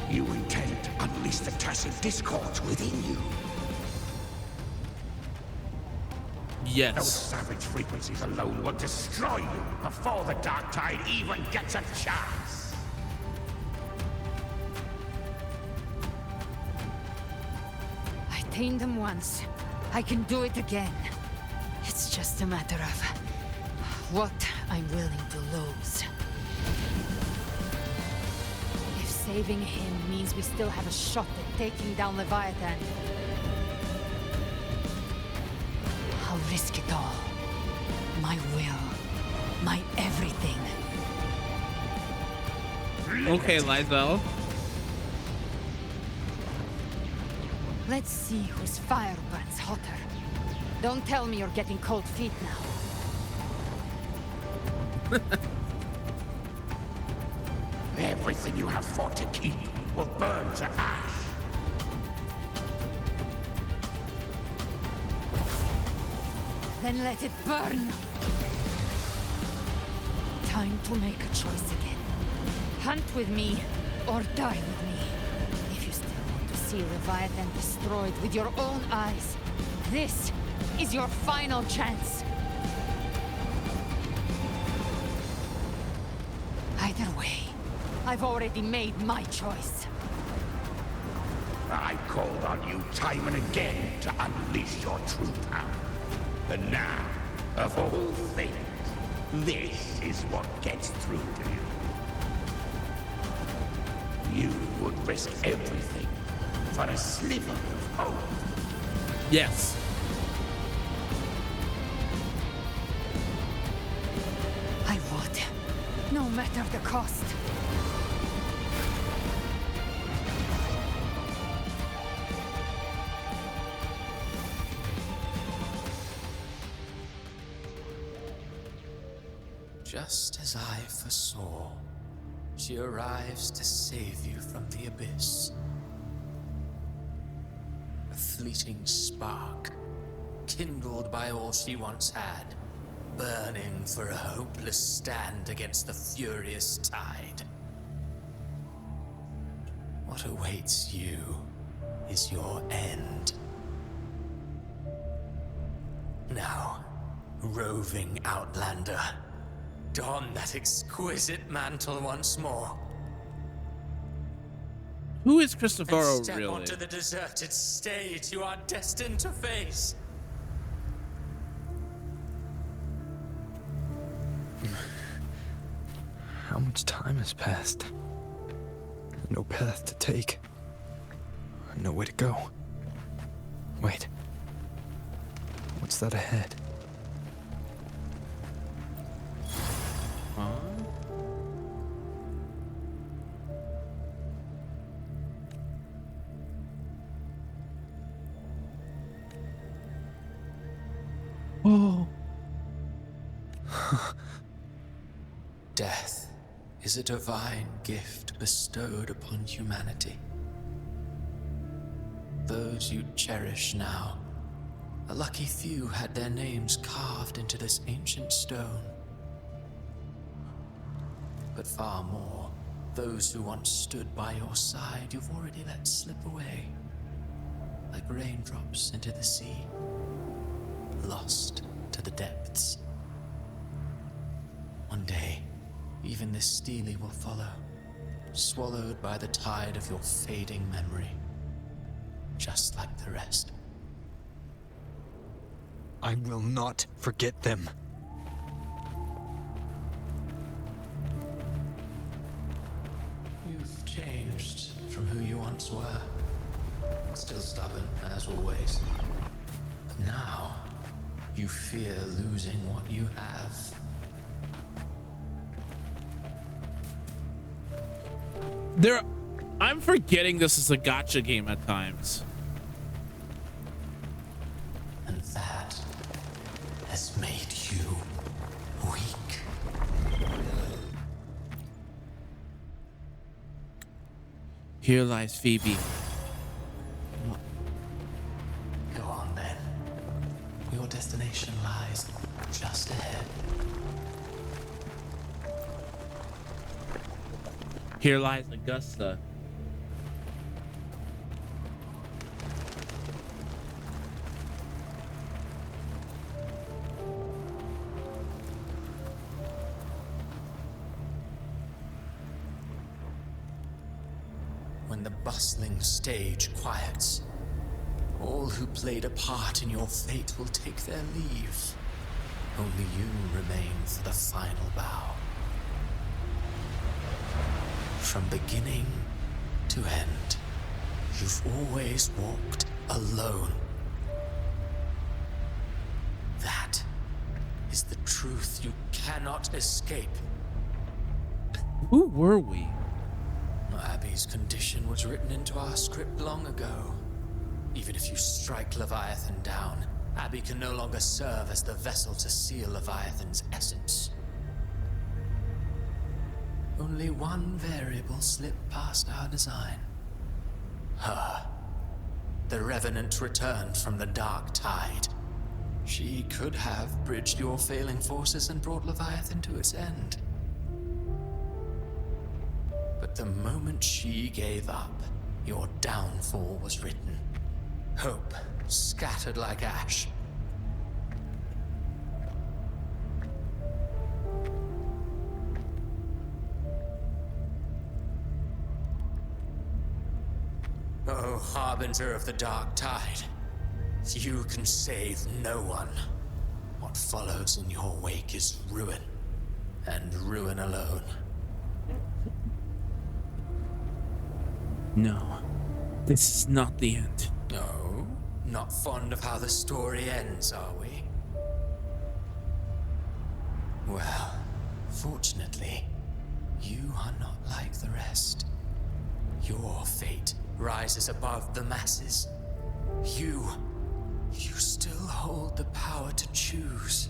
You intend to unleash the tacit discord within you. Yes. Those savage frequencies alone will destroy you before the dark tide even gets a chance. I tamed them once. I can do it again. It's just a matter of what I'm willing to lose. Saving him means we still have a shot at taking down Leviathan. I'll risk it all. My will. My everything. Okay, Lysel. Let's see whose fire burns hotter. Don't tell me you're getting cold feet now. Everything you have fought to keep will burn to ash. Then let it burn. Time to make a choice again. Hunt with me, or die with me. If you still want to see Leviathan destroyed with your own eyes, this is your final chance. Either way, I've already made my choice. I called on you time and again to unleash your true power. And now, of all things, this is what gets through to you. You would risk everything for a sliver of hope. Yes. I would, no matter the cost. Just as I foresaw, she arrives to save you from the abyss. A fleeting spark, kindled by all she once had, burning for a hopeless stand against the furious tide. What awaits you is your end. Now, roving outlander, don that exquisite mantle once more. Who is Cristoforo And step really? onto the deserted stage you are destined to face. How much time has passed? No path to take. Nowhere to go. Wait. What's that ahead? Huh? Oh. Death is a divine gift bestowed upon humanity. Those you cherish now, a lucky few had their names carved into this ancient stone. But far more, those who once stood by your side you've already let slip away, like raindrops into the sea, lost to the depths. One day, even this stele will follow, swallowed by the tide of your fading memory, just like the rest. I will not forget them. You've changed from who you once were. Still stubborn, as always. But now, you fear losing what you have. I'm forgetting this is a gacha game at times. And that has made you weak. Here lies Phoebe. Go on then. Your destination lies just ahead. Here lies Augusta. When the bustling stage quiets, all who played a part in your fate will take their leave. Only you remain for the final bow. From beginning to end. You've always walked alone. That is the truth you cannot escape. Who were we? Abby's condition was written into our script long ago. Even if you strike Leviathan down, Abby can no longer serve as the vessel to seal Leviathan's essence. Only one variable slipped past our design. Her. The Revenant returned from the Dark Tide. She could have bridged your failing forces and brought Leviathan to its end. But the moment she gave up, your downfall was written. Hope scattered like ash. Oh, harbinger of the Dark Tide, you can save no one. What follows in your wake is ruin, and ruin alone. No, this is not the end. No, not fond of how the story ends, are we? Well, fortunately, you are not like the rest. Your fate rises above the masses. You still hold the power to choose.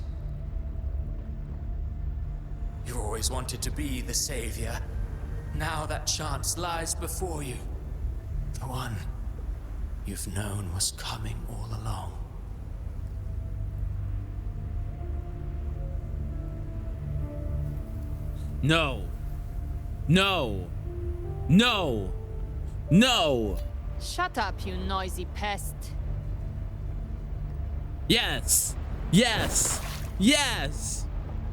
You always wanted to be the savior. Now that chance lies before you. The one you've known was coming all along. No. No. No. No. Shut up, you noisy pest. Yes. Yes. Yes.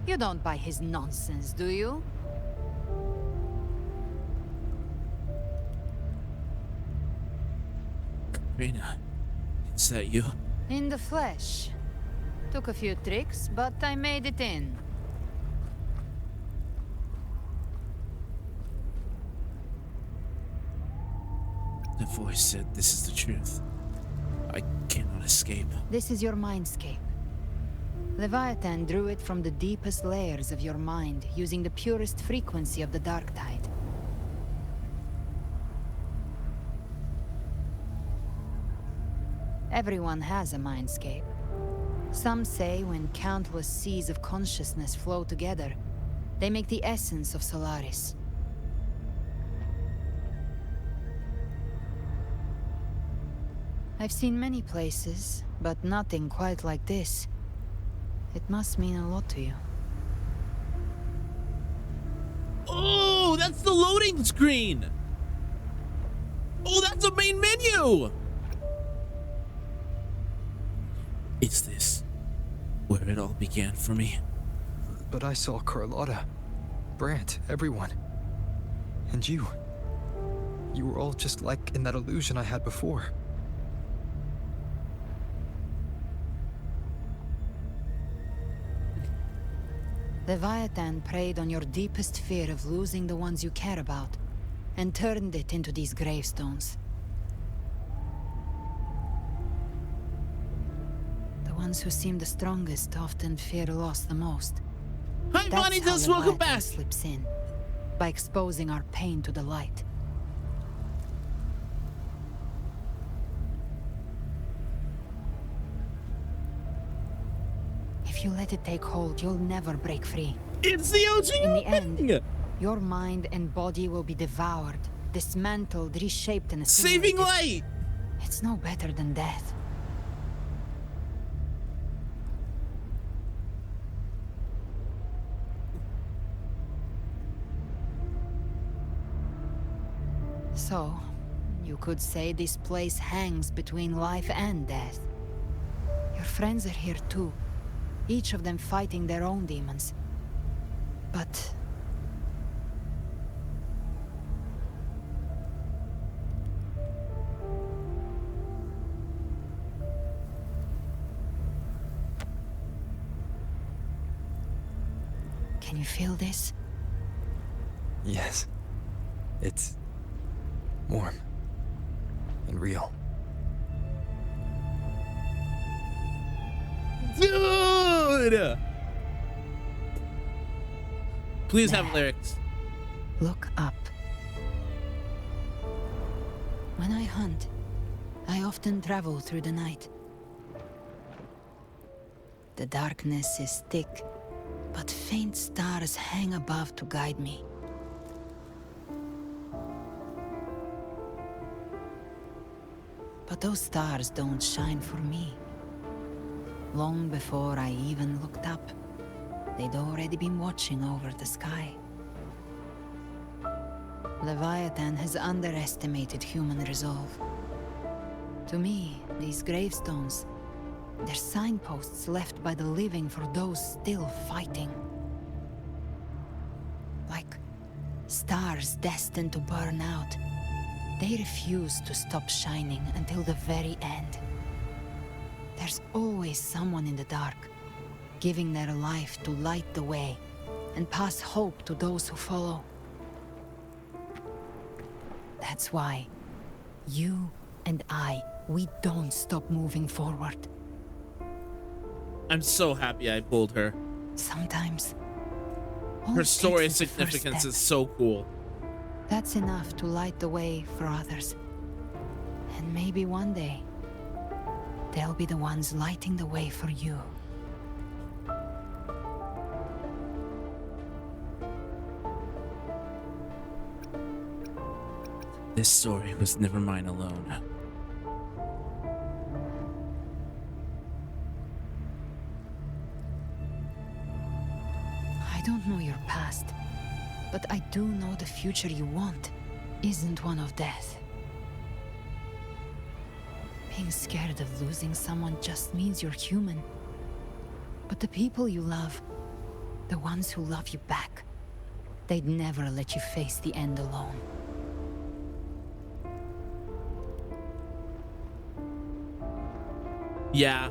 You don't buy his nonsense, do you? Rena, is that you? In the flesh. Took a few tricks, but I made it in. The voice said this is the truth. I cannot escape. This is your mindscape. Leviathan drew it from the deepest layers of your mind, using the purest frequency of the Dark Tide. Everyone has a mindscape. Some say when countless seas of consciousness flow together, they make the essence of Solaris. I've seen many places, but nothing quite like this. It must mean a lot to you. Oh, that's the loading screen. Oh, that's the main menu. Is this where it all began for me? But I saw Carlotta, Brant, everyone. And you. You were all just like in that illusion I had before. Leviathan preyed on your deepest fear of losing the ones you care about, and turned it into these gravestones. The ones who seem the strongest often fear loss the most. Hi, Bonnie, That's welcome how Leviathan back. slips in, by exposing our pain to the light. If you let it take hold, you'll never break free. It's the OG In the thing. end, your mind and body will be devoured, dismantled, reshaped, and Saving assimilated. light. It's no better than death. So, you could say this place hangs between life and death. Your friends are here too, each of them fighting their own demons. But can you feel this? Yes. warm, and real. Dude! Please have lyrics. Look up. When I hunt, I often travel through the night. The darkness is thick, but faint stars hang above to guide me. But those stars don't shine for me. Long before I even looked up, they'd already been watching over the sky. Leviathan has underestimated human resolve. To me, these gravestones, they're signposts left by the living for those still fighting. Like stars destined to burn out, they refuse to stop shining until the very end. There's always someone in the dark, giving their life to light the way and pass hope to those who follow. That's why you and I, we don't stop moving forward. I'm so happy I pulled her. Sometimes her story significance is so cool. That's enough to light the way for others. And maybe one day, they'll be the ones lighting the way for you. This story was never mine alone. I don't know your past, but I do know the future you want isn't one of death. Being scared of losing someone just means you're human. But the people you love, the ones who love you back, they'd never let you face the end alone. Yeah.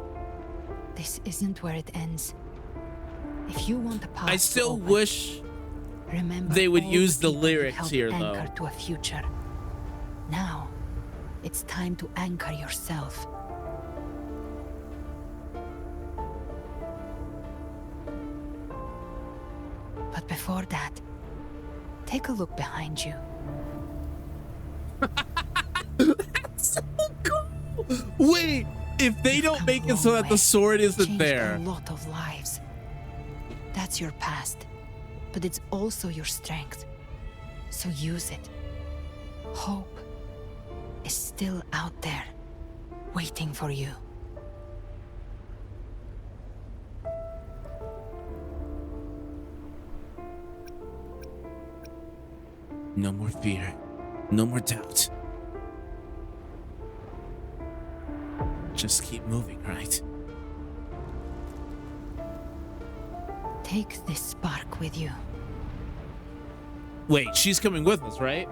This isn't where it ends. If you want a path I still to open, wish remember they would all use the people who lyrics helped here, anchor though. to a future. Now, it's time to anchor yourself. But before that, take a look behind you. That's so cool. Wait, if they don't make it so that the sword isn't Changed there. a lot of lives. That's your past, but it's also your strength. So use it. Hope is still out there, waiting for you. No more fear. No more doubt. Just keep moving, right? Take this spark with you. Wait, she's coming with us, right?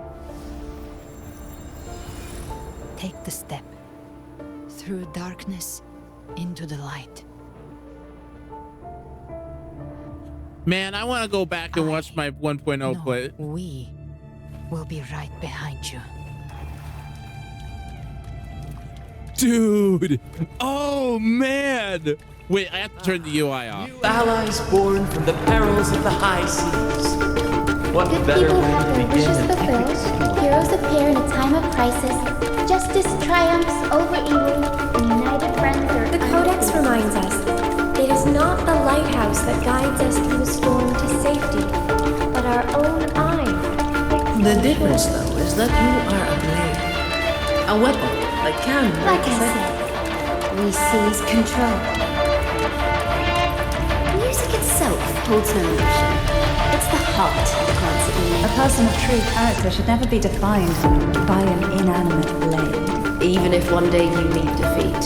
Take the step. Through darkness, into the light. Man, I want to go back and watch my 1.0 play. We will be right behind you. Dude! Oh, man! Wait, I have to turn the UI off. You allies born from the perils of the high seas. What Good better people way have to their begin wishes an epic fulfilled. story? Heroes appear in a time of crisis. Justice triumphs over evil, and united friends are The Codex reminds us, it is not the lighthouse that guides us through the storm to safety, but our own eye. The difference, though, is that you are a blade. A weapon that can... Like I said, we seize control. Music itself holds no emotion. It's the heart that grants it meaning. A person of true character should never be defined by an inanimate blade. Even if one day you meet defeat,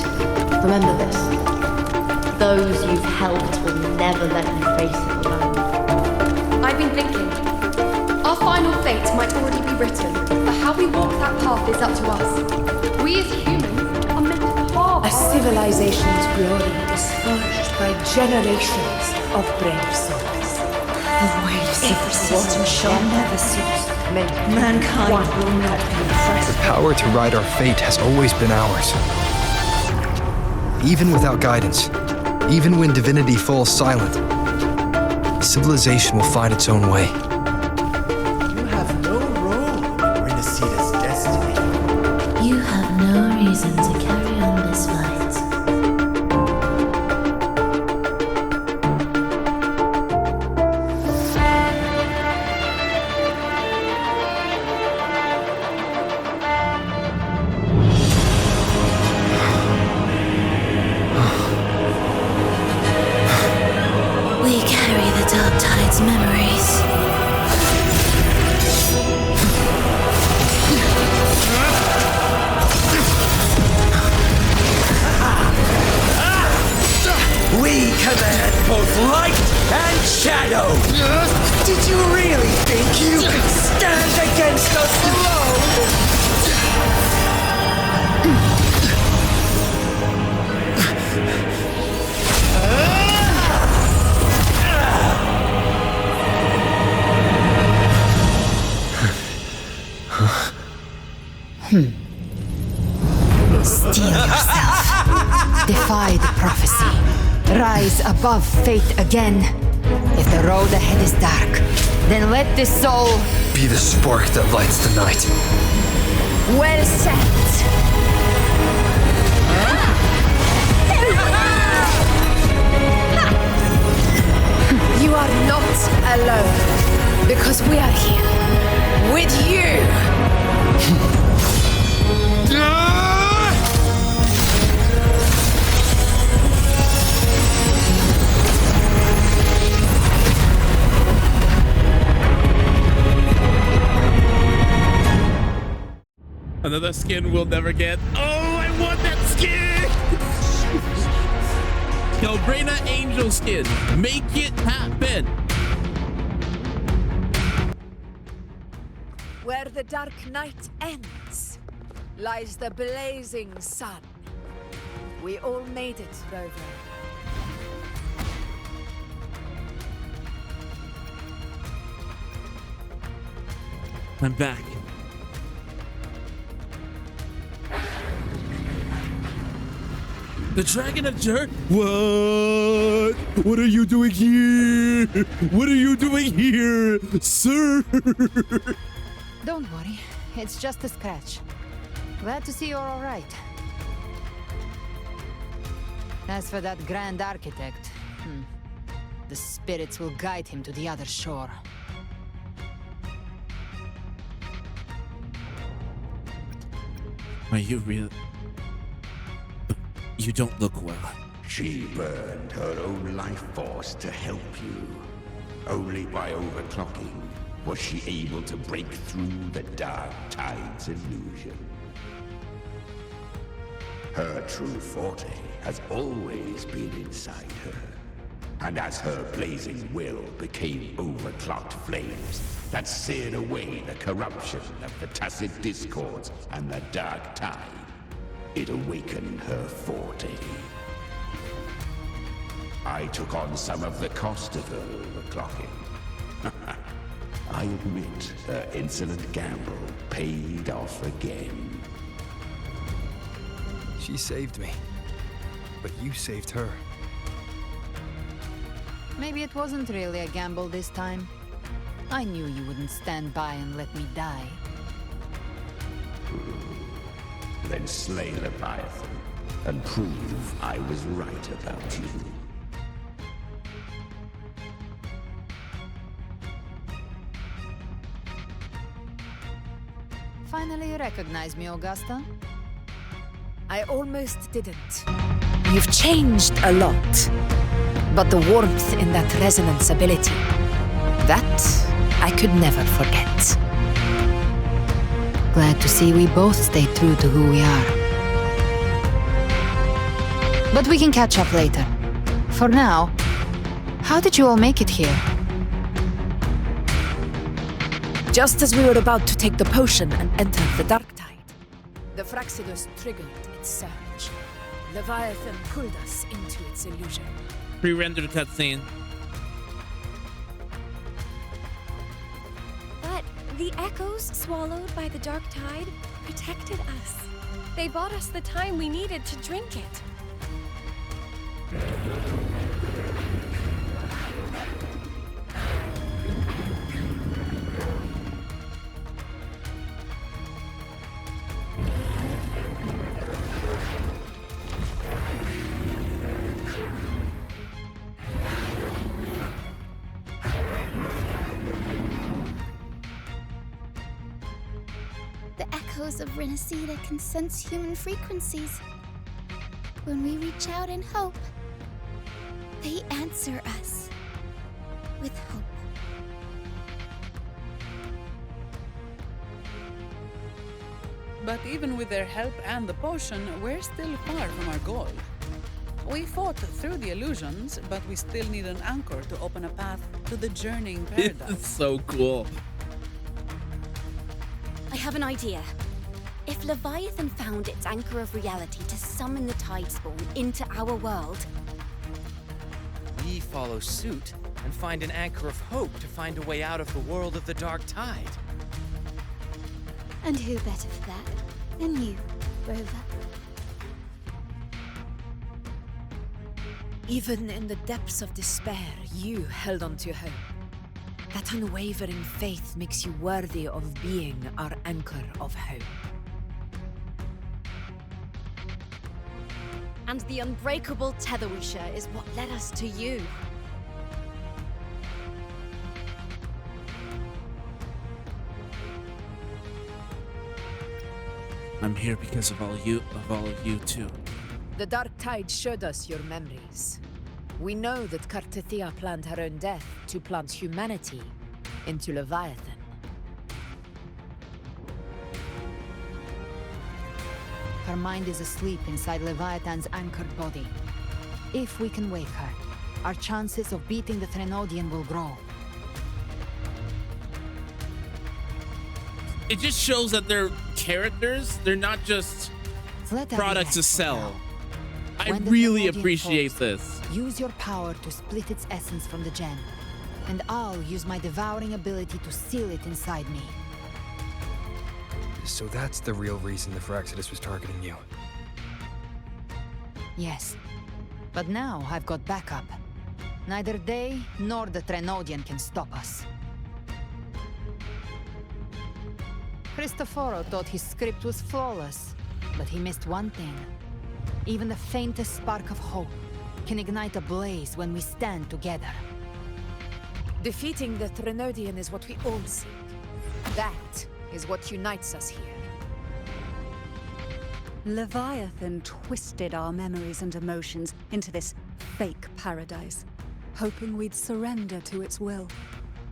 remember this. Those you've helped will never let you face it alone. I've been thinking. Our final fate might already be written, but how we walk that path is up to us. We as humans are meant to carve A civilization's glory is forged by generations of brave souls. Wait a What shall never cease. Mankind will not be oppressed. The power to ride our fate has always been ours. Even without guidance, even when divinity falls silent, civilization will find its own way. You have no role in Renacita's destiny. You have no reason to carry on this fight. We carry the Dark Tide's memories. We command both light and shadow! Did you really think you could stand against us alone? Steel yourself. Defy the prophecy. Rise above fate again. If the road ahead is dark, then let this soul Be the spark that lights the night. well set. You are not alone, because we are here with you. Another skin we'll never get. Oh, I want that skin! Galbrina Angel skin. Make it happen. Where the dark night ends lies the blazing sun. We all made it, Rover. I'm back. The Dragon of Dirt? What? What are you doing here? What are you doing here, sir? Don't worry, it's just a scratch. Glad to see you're all right. As for that Grand Architect, the spirits will guide him to the other shore. Are you real? You don't look well. She burned her own life force to help you. Only by overclocking was she able to break through the Dark Tide's illusion. Her true forte has always been inside her. And as her blazing will became overclocked flames that seared away the corruption of the Tacit Discords and the Dark Tide, it awakened her forte. I took on some of the cost of her overclocking. I admit her insolent gamble paid off again. She saved me, but you saved her. Maybe it wasn't really a gamble this time. I knew you wouldn't stand by and let me die. Then slay Leviathan and prove I was right about you. Finally you recognize me, Augusta? I almost didn't. You've changed a lot. But the warmth in that resonance ability, that I could never forget. Glad to see we both stay true to who we are. But we can catch up later. For now, how did you all make it here? Just as we were about to take the potion and enter the Dark Tide, the Fraxidus triggered its surge. Leviathan pulled us into its illusion. Pre-rendered cutscene. The echoes swallowed by the dark tide protected us. They bought us the time we needed to drink it. The echoes of Renacida can sense human frequencies. When we reach out in hope, they answer us with hope. But even with their help and the potion, we're still far from our goal. We fought through the illusions, but we still need an anchor to open a path to the journeying paradise. It's so cool. I have an idea. If Leviathan found its anchor of reality to summon the Tidespawn into our world, we follow suit and find an anchor of hope to find a way out of the world of the dark tide. And who better for that than you, Rover? Even in the depths of despair, you held on to hope. That unwavering faith makes you worthy of being our anchor of hope. and the unbreakable tether we share is what led us to you. I'm here because of all of you too. The dark tide showed us your memories. We know that Kartathea planned her own death to plant humanity into Leviathan. Her mind is asleep inside Leviathan's anchored body. If we can wake her, our chances of beating the Threnodian will grow. It just shows that they're characters. They're not just products to sell. I really appreciate this. Use your power to split its essence from the gem, and I'll use my devouring ability to seal it inside me. So that's the real reason the Phyrexidus was targeting you. Yes, but now I've got backup. Neither they nor the Threnodian can stop us. Cristoforo thought his script was flawless, but he missed one thing. Even the faintest spark of hope can ignite a blaze when we stand together. Defeating the Threnodian is what we all seek. That is what unites us here. Leviathan twisted our memories and emotions into this fake paradise, hoping we'd surrender to its will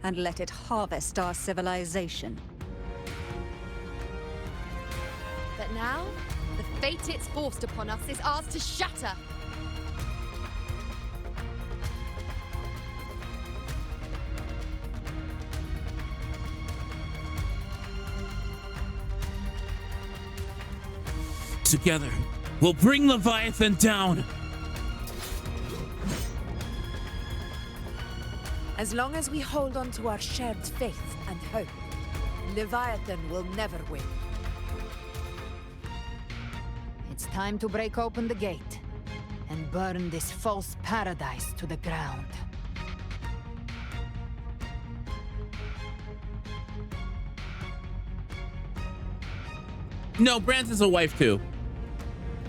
and let it harvest our civilization. But now, the fate it's forced upon us is ours to shatter. Together, we'll bring Leviathan down. As long as we hold on to our shared faith and hope, Leviathan will never win. It's time to break open the gate and burn this false paradise to the ground. No, Brant is a wife too.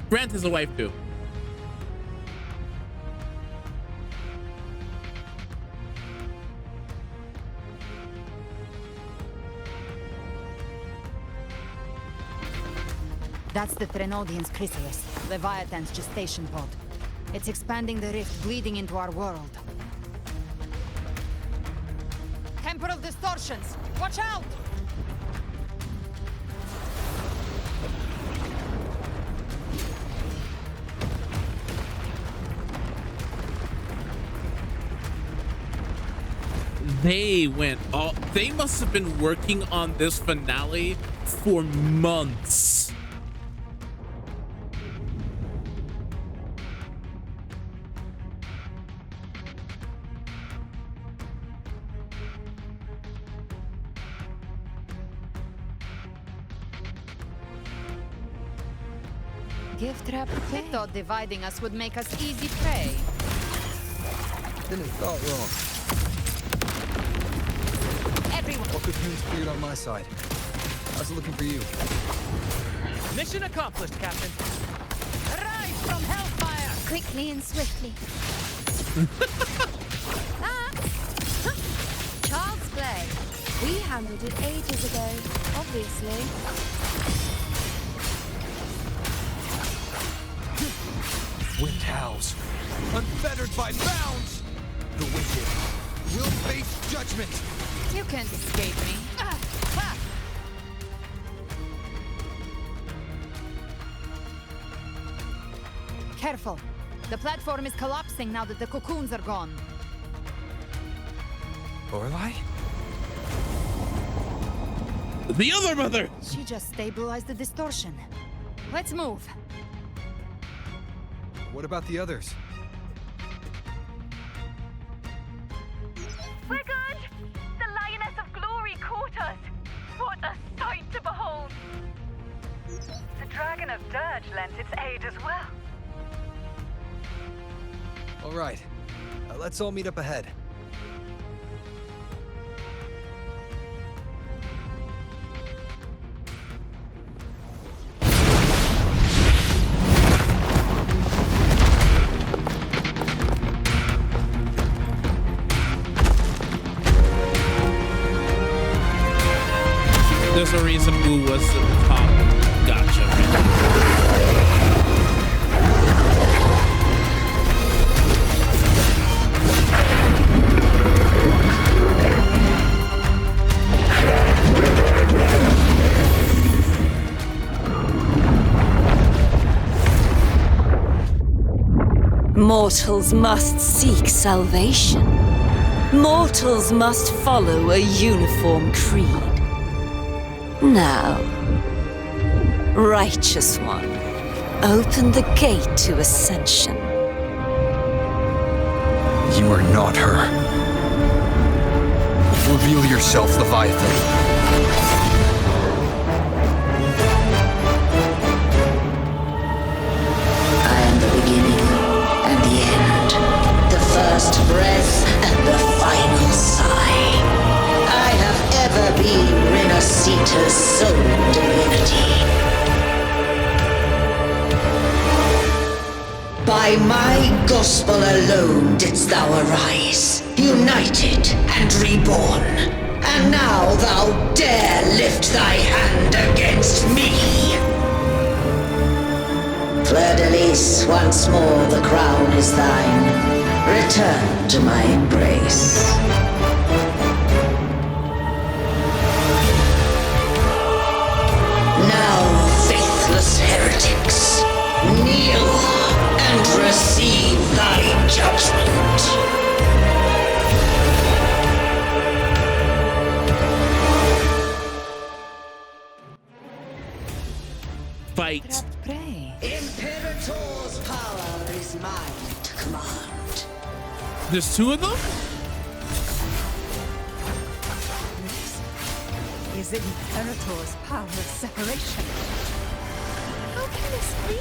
Brant is a wife too. That's the Threnodian's chrysalis, Leviathan's gestation pod. It's expanding the rift, bleeding into our world. Temporal distortions! Watch out! They must have been working on this finale for months. gift trap. I thought dividing us would make us easy prey. Then it thought wrong. Everyone. All cocoons cleared on my side. How's it looking for you? Mission accomplished, Captain. Rise from hellfire! Quickly and swiftly. Child's play. We handled it ages ago, obviously. Wind howls, unfettered by bounds. The wicked will face judgment. You can't escape me. Careful. The platform is collapsing now that the cocoons are gone. Lorelei? The other mother! She just stabilized the distortion. Let's move. What about the others? We're good! The Lioness of Glory caught us! What a sight to behold! The Dragon of Dirge lent its aid as well. All right. Let's all meet up ahead. There's a reason Boo was the top. Gotcha. Mortals must seek salvation. Mortals must follow a uniform creed. Now, Righteous One, open the gate to ascension. You are not her. Reveal yourself, Leviathan. First breath and the final sigh. I have ever been Renacita's sole divinity. By my gospel alone didst thou arise, united and reborn. And now thou dare lift thy hand against me. Fleur-de-Lis, once more the crown is thine. Return to my embrace. Now, faithless heretics, kneel and receive thy judgment. Fight. Pray. Imperator's power is mine to command. There's two of them? Is it Imperator's power of separation? How can this be?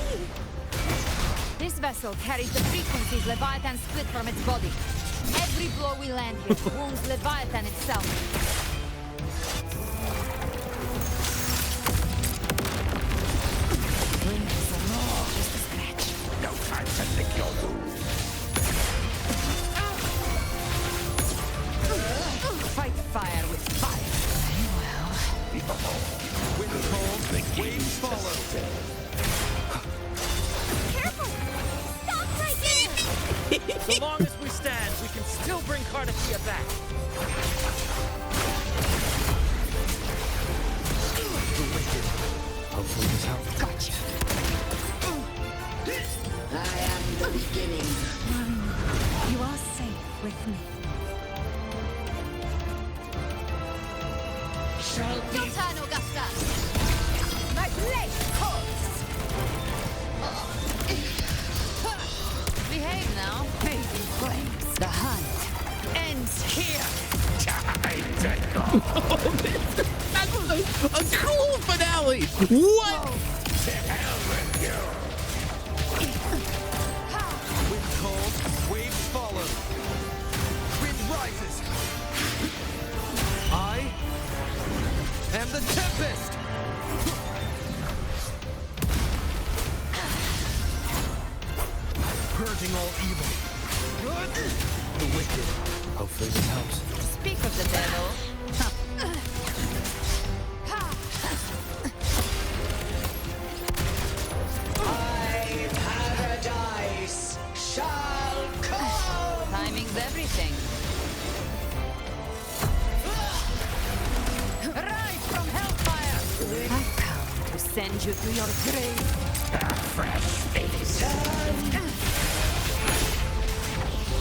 This vessel carries the frequencies Leviathan split from its body. Every blow we land here wounds Leviathan itself. No time to lick your wounds. Fight fire with fire. Very well. Wind cold, waves follow. Careful! Stop right there! So long as we stand, we can still bring Cardathia back. The wicked. Hopefully this helps. Gotcha. I am the beginning. You are safe with me. Shall be. Your turn, Augusta. My blade calls. Behave now. Baby flames. The hunt ends here. That's a cool finale. What? To hell with you. of the Tempest! Purging all evil. The wicked. Hopefully this helps. Speak of the devil. My paradise shall come! Timing's everything. Rise from hellfire! I've come to send you to your grave. A fresh face.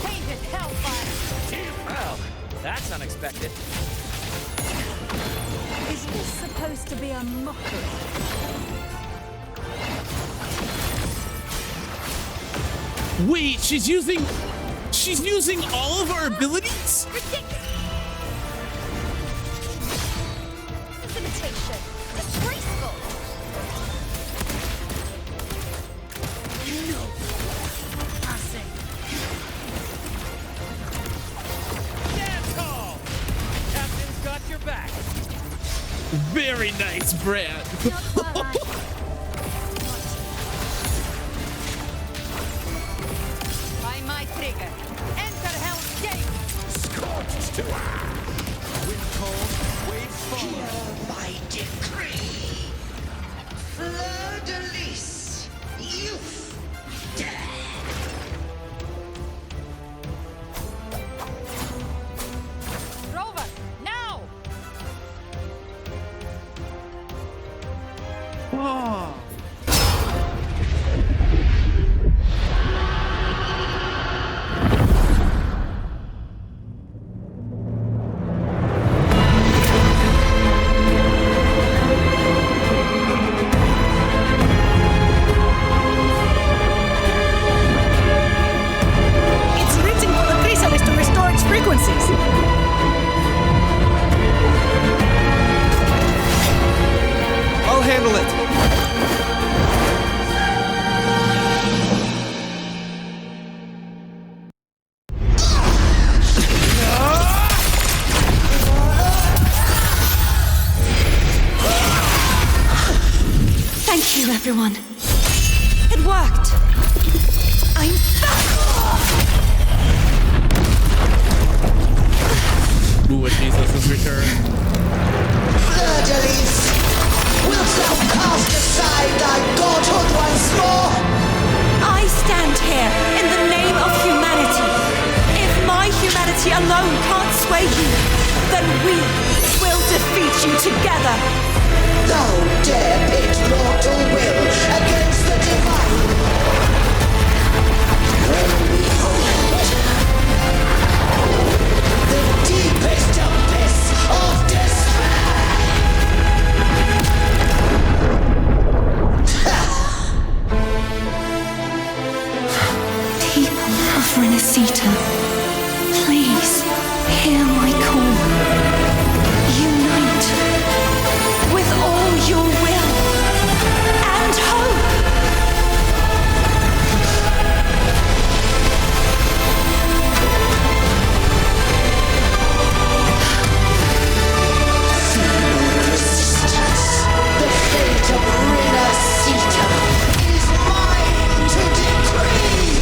Tainted hellfire! Well, that's unexpected. Is this supposed to be a mockery? Wait, she's using all of our abilities? Imitation. Disgraceful. No. Passing. Dance hall! Captain's got your back. Very nice, Brad. By my trigger. Enter Hell's Gate! Scorched to ash. Wind cold, waves fall. Hear my decree. Fleur de lis. Youth. Rover, now! Oh. It's written for the chrysalis to restore its frequencies. I'll handle it. Thank you, everyone. It worked. I'm back. Ooh, a Jesus' return. Fleur de lis. Wilt thou cast aside thy godhood once more? I stand here in the name of humanity. If my humanity alone can't sway you, then we will defeat you together. Thou dare pit mortal will against the divine. When we hold the deepest abyss of despair. People of Renacita, please hear my call. Unite with all your will and hope. Resistance. The fate of Renacita is mine to decree.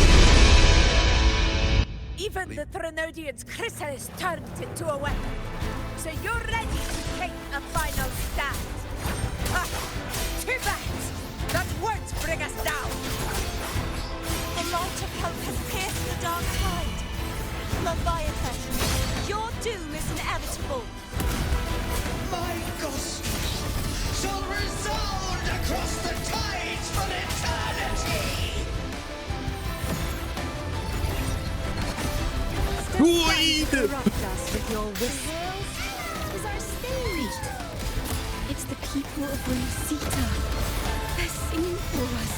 Even the Threnodians' chrysalis turned into a weapon. So you're ready to take a final stand. Ha! Too bad! That won't bring us down! The light of hope has pierced the dark tide. Leviathan, your doom is inevitable. My gospel shall resound across the tides for eternity. Queen! Corrupt us with your whispers. Is our stage. It's the people of Renacita. They're singing for us.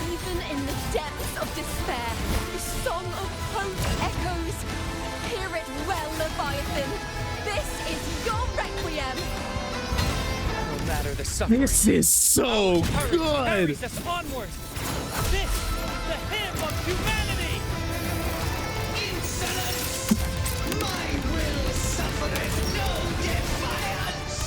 Even in the depths of despair, the song of hope echoes. Hear it well, Leviathan. This is your requiem. No matter the suffering. This is so courage good. carries us onward. This is the hymn of humanity. Insolence! My will suffereth no defiance!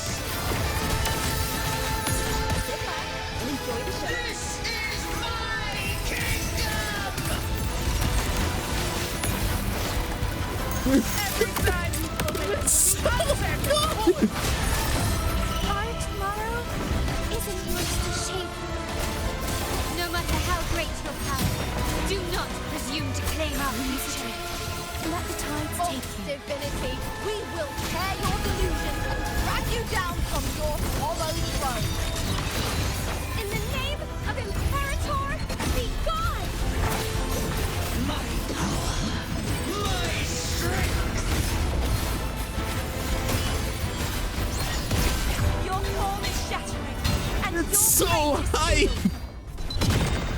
hype!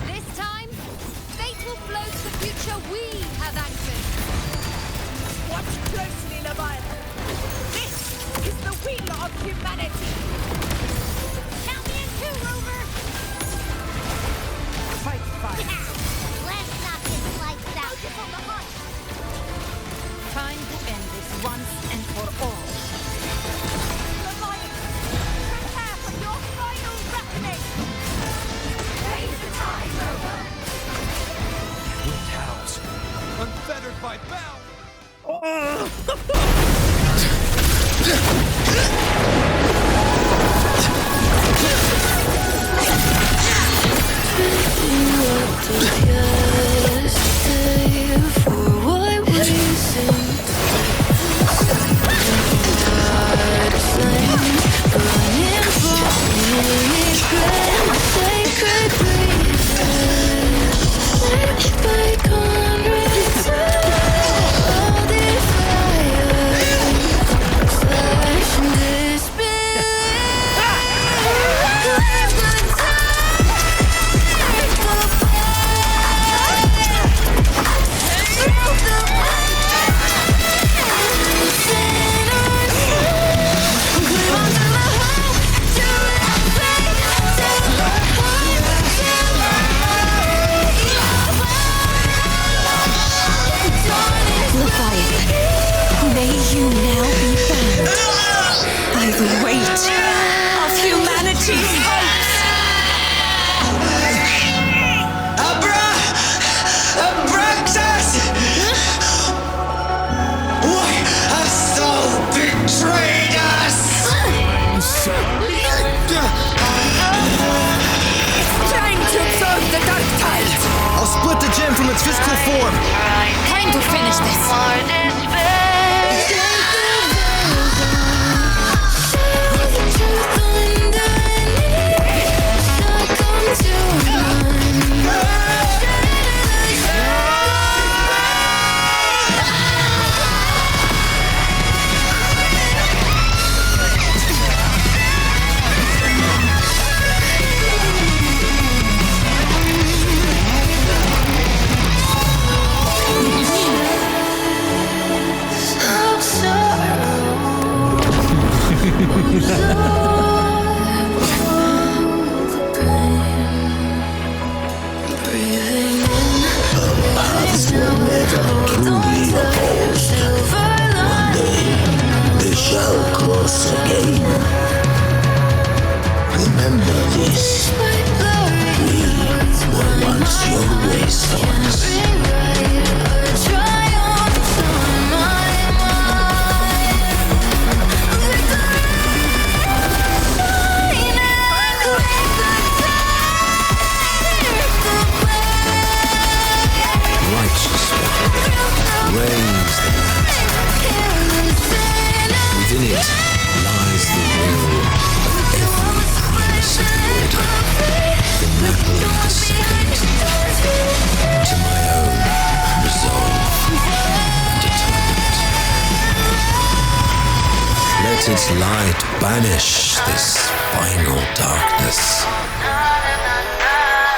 This time, fate will float the future we have anchored. Watch closely, Leviathan. This is the wheel of humanity. Count me in too, Rover! Fight fire. Yeah. Let's knock this lights out. Focus on the hunt. Time to end this once and for all. Leviathan, prepare for your final reckoning. Raise the tide, Rover. With cows, unfettered by bound. May you now be bound by the weight of humanity's hopes. Abraxas! Why have Saul betrayed us? It's time to absorb the dark tide. I'll split the gem from its physical form. Time to finish this. Paths were never truly opposed. One day, they shall cross again. Remember this. We were once your wastelands. Reigns the land. Within it lies the will of every primus of the order, the knuckling descendant to my own resolve and atonement. Let its light banish this final darkness.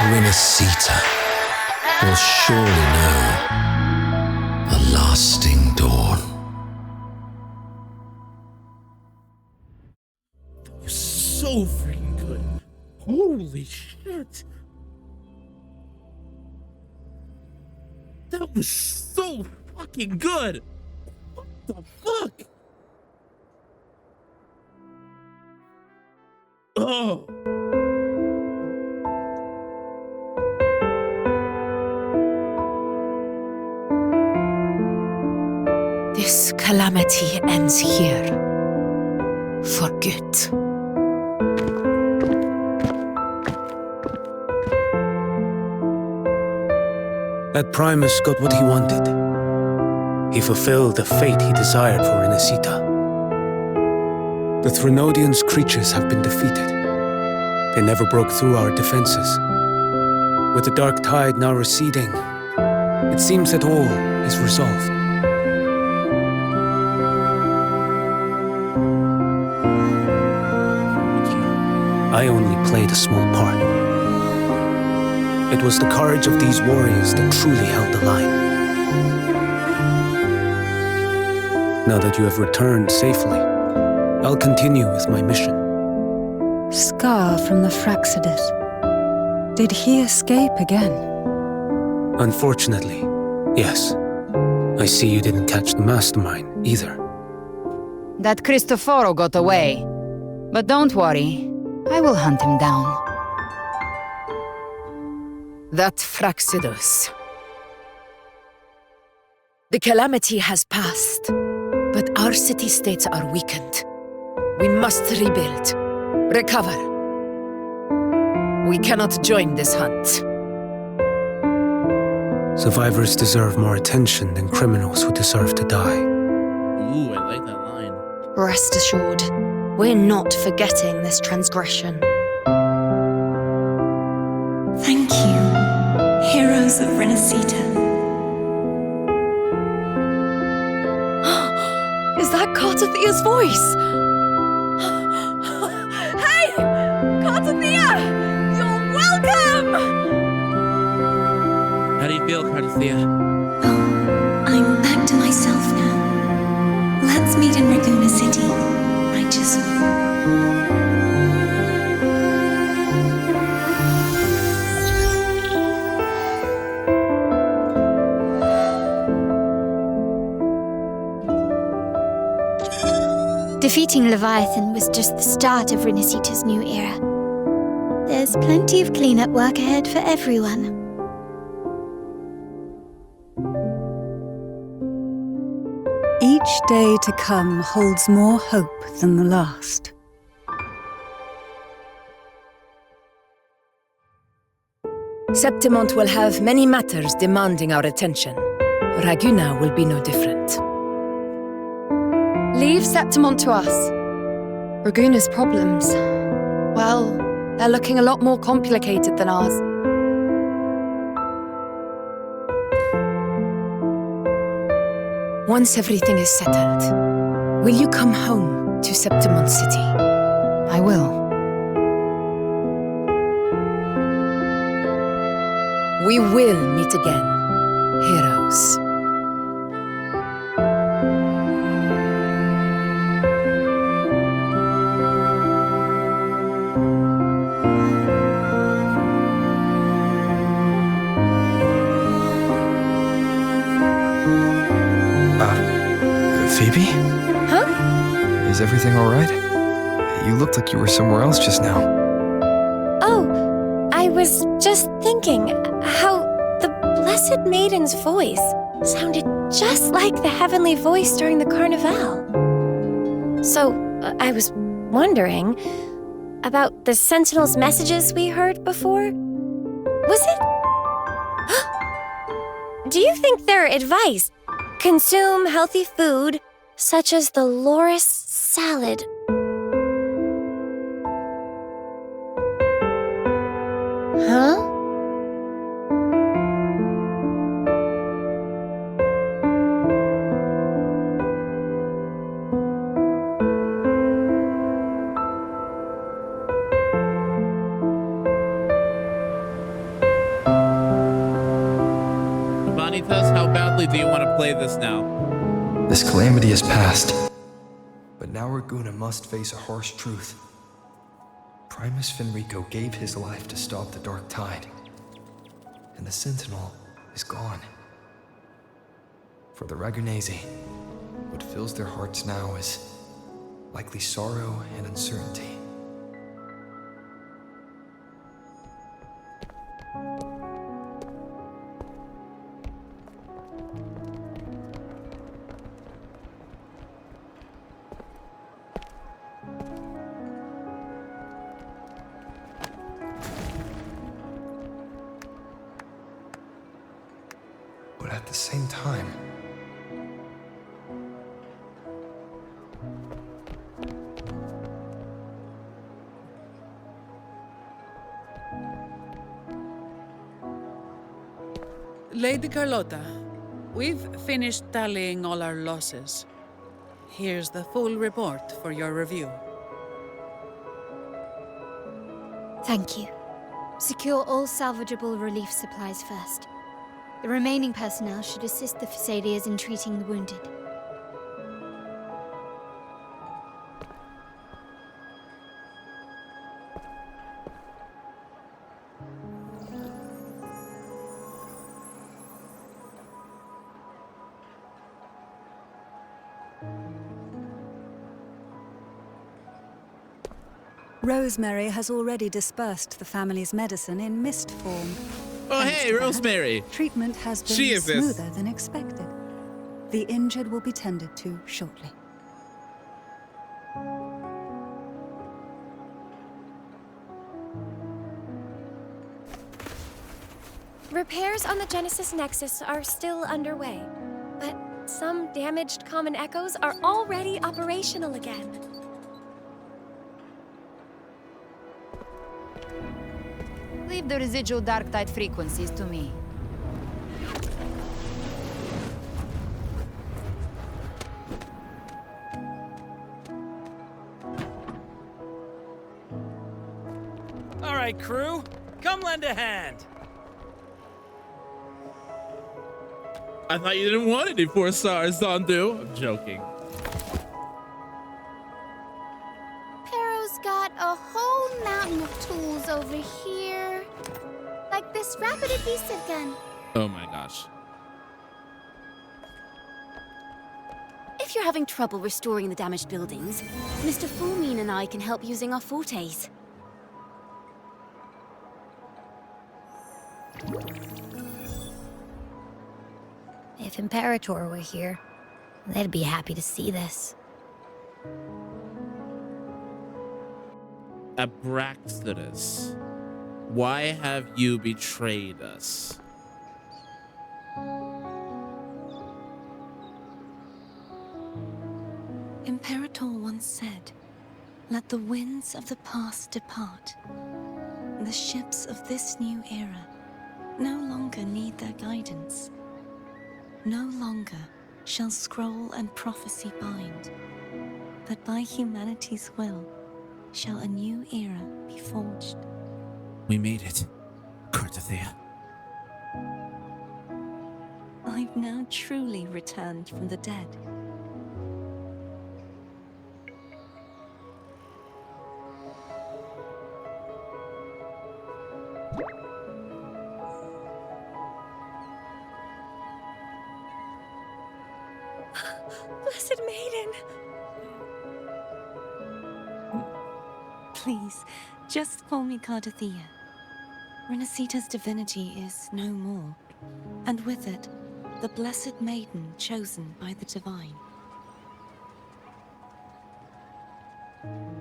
Renacita will surely know a lasting dawn. That was so freaking good. Holy shit. That was so fucking good. What the fuck? Oh. This calamity ends here. For good. That Primus got what he wanted. He fulfilled the fate he desired for Renacita. The Threnodians' creatures have been defeated. They never broke through our defenses. With the dark tide now receding, it seems that all is resolved. I only played a small part. It was the courage of these warriors that truly held the line. Now that you have returned safely, I'll continue with my mission. Scar from the Fraxidus. Did he escape again? Unfortunately, yes. I see you didn't catch the mastermind either. That Cristoforo got away. But don't worry, I will hunt him down. That Fraxidus. The calamity has passed, but our city-states are weakened. We must rebuild, recover. We cannot join this hunt. Survivors deserve more attention than criminals who deserve to die. Ooh, I like that line. Rest assured, we're not forgetting this transgression. Thank you, heroes of Renacita. Is that Cartathia's voice? Hey! Cartathia! You're welcome! How do you feel, Cartathia? I'm back to myself now. Let's meet in Raguna City, righteous one. Defeating Leviathan was just the start of Renacita's new era. There's plenty of cleanup work ahead for everyone. Each day to come holds more hope than the last. Septimont will have many matters demanding our attention. Raguna will be no different. Leave Septimont to us. Raguna's problems, well, they're looking a lot more complicated than ours. Once everything is settled, will you come home to Septimont City? I will. We will meet again, heroes. Phoebe? Huh? Is everything alright? You looked like you were somewhere else just now. Oh, I was just thinking how the Blessed Maiden's voice sounded just like the heavenly voice during the Carnival. So, I was wondering about the Sentinel's messages we heard before. Was it? Do you think their advice, consume healthy food, such as the loris salad? Huh? Vanitas, how badly do you want to play this now? This calamity is past. But now Raguna must face a harsh truth. Primus Fenrico gave his life to stop the Dark Tide. And the Sentinel is gone. For the Ragunesi, what fills their hearts now is likely sorrow and uncertainty. But at the same time, Lady Carlotta, we've finished tallying all our losses. Here's the full report for your review. Thank you. Secure all salvageable relief supplies first. The remaining personnel should assist the Phasaelians in treating the wounded. Rosemary has already dispersed the family's medicine in mist form. Oh, Thanks hey, to that, Rosemary. treatment has been She exists. smoother than expected. The injured will be tended to shortly. Repairs on the Genesis Nexus are still underway, but some damaged common echoes are already operational again. Leave the residual Darktide frequencies to me. All right, crew, come lend a hand. I thought you didn't want any 4 stars, Dondu. I'm joking. Pero's got a whole mountain of tools over here. Like this rapid adhesive gun. Oh my gosh. If you're having trouble restoring the damaged buildings, Mr. Fullmean and I can help using our fortes. If Imperator were here, they'd be happy to see this. Abraxadus, why have you betrayed us? Imperator once said, "Let the winds of the past depart. The ships of this new era no longer need their guidance. No longer shall scroll and prophecy bind, but by humanity's will shall a new era be forged." We made it, Cartathea. I've now truly returned from the dead. Blessed Maiden! Please, just call me Cardathea. Renacita's divinity is no more, and with it, the Blessed Maiden chosen by the Divine.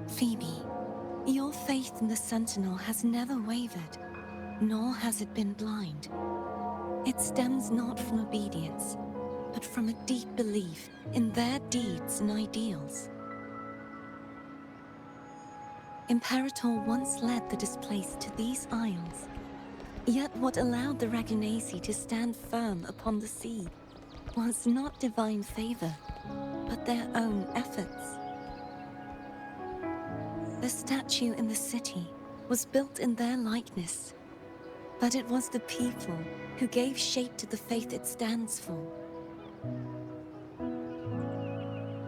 Phoebe, your faith in the Sentinel has never wavered, nor has it been blind. It stems not from obedience, but from a deep belief in their deeds and ideals. Imperator once led the displaced to these isles, yet what allowed the Ragunasi to stand firm upon the sea was not divine favor, but their own efforts. The statue in the city was built in their likeness, but it was the people who gave shape to the faith it stands for.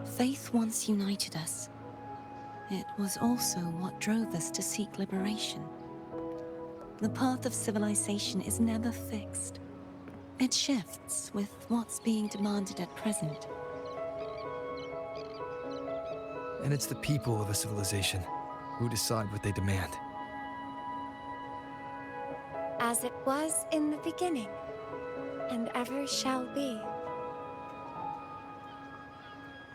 Faith once united us. It was also what drove us to seek liberation. The path of civilization is never fixed. It shifts with what's being demanded at present. And it's the people of a civilization who decide what they demand. As it was in the beginning, and ever shall be.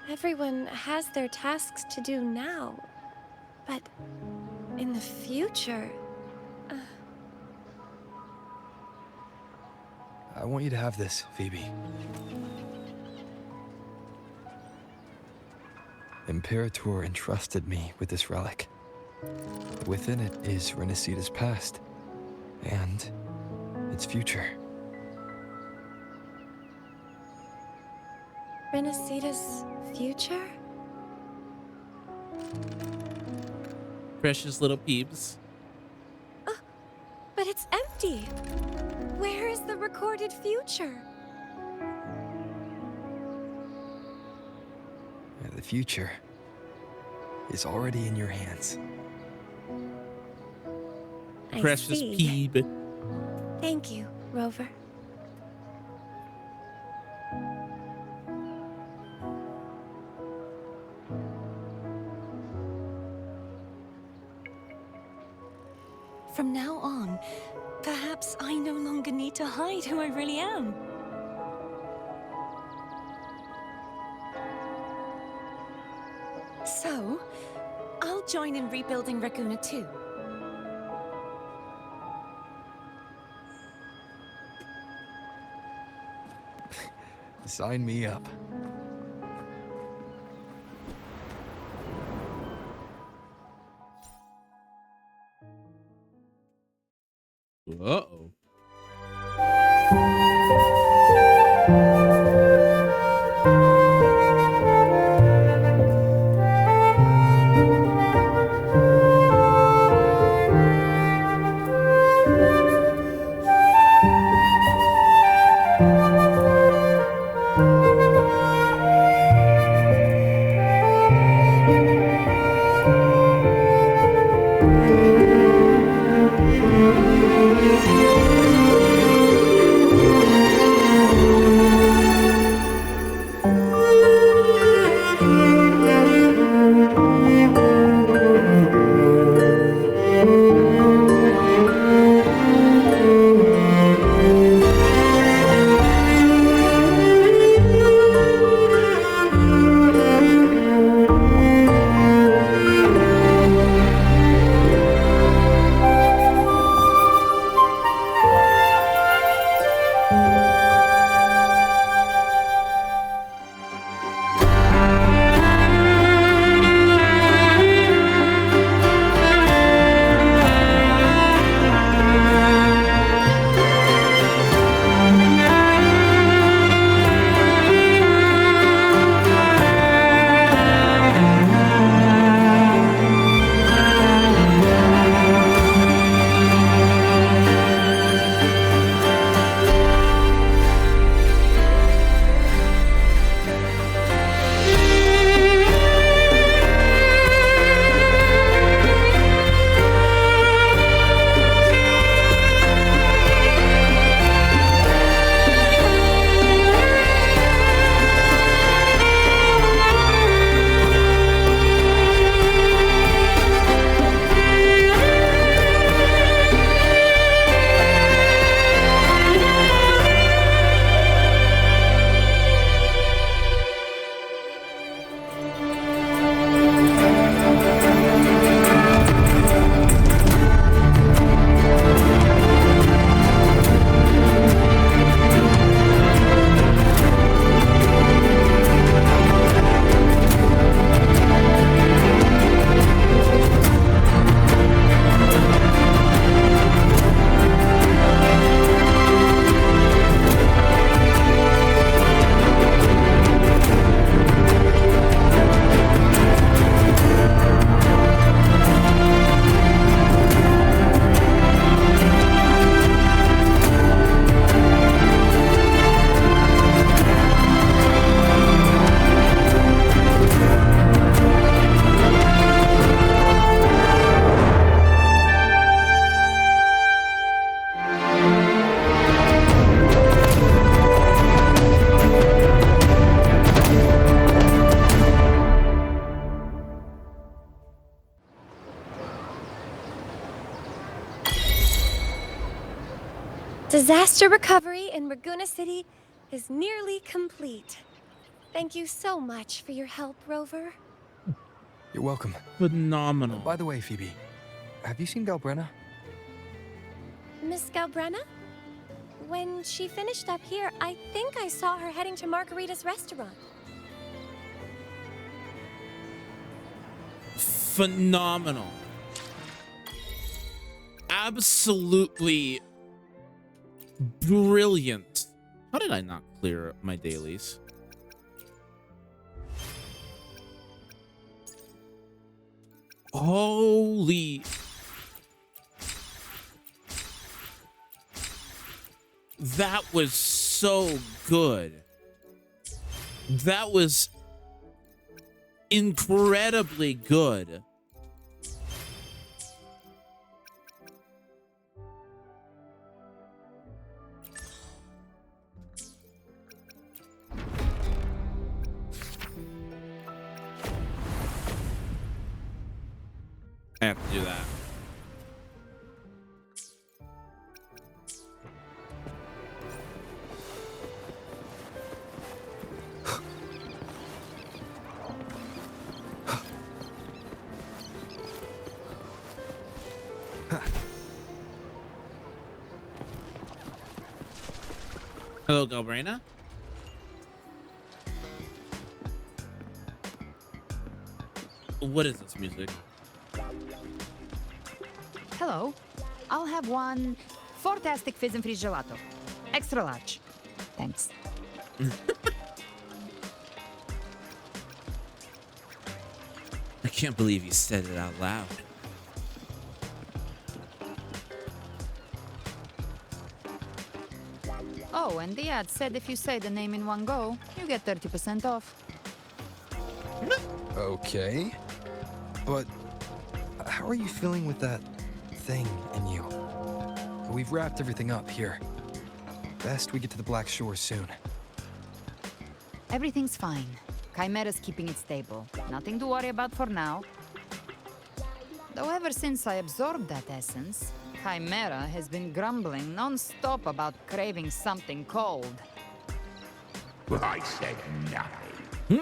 Everyone has their tasks to do now, but in the future... I want you to have this, Phoebe. Imperator entrusted me with this relic. Within it is Renacita's past, and its future. Renacita's future? Precious little peeps. It's empty. Where is the recorded future? The future is already in your hands. I Precious see. Peeb. Thank you, Rover. From now on, perhaps I no longer need to hide who I really am. So, I'll join in rebuilding Raguna too. Sign me up. Uh-oh. Disaster recovery in Raguna City is nearly complete. Thank you so much for your help, Rover. You're welcome. Phenomenal. By the way, Phoebe, have you seen Galbrenna? Miss Galbrenna? When she finished up here, I think I saw her heading to Margarita's restaurant. Phenomenal. Absolutely brilliant. How did I not clear my dailies? Holy. That was so good. That was incredibly good. I have to do that. Hello, Galbraina. What is this music? Hello. I'll have one fantastic fizz and freeze gelato. Extra large. Thanks. I can't believe you said it out loud. Oh, and the ad said if you say the name in one go, you get 30% off. Okay. But how are you feeling with that thing in you? We've wrapped everything up here. Best we get to the Black Shore soon. Everything's fine. Chimera's keeping it stable. Nothing to worry about for now. Though ever since I absorbed that essence, Chimera has been grumbling non-stop about craving something cold. I said nothing.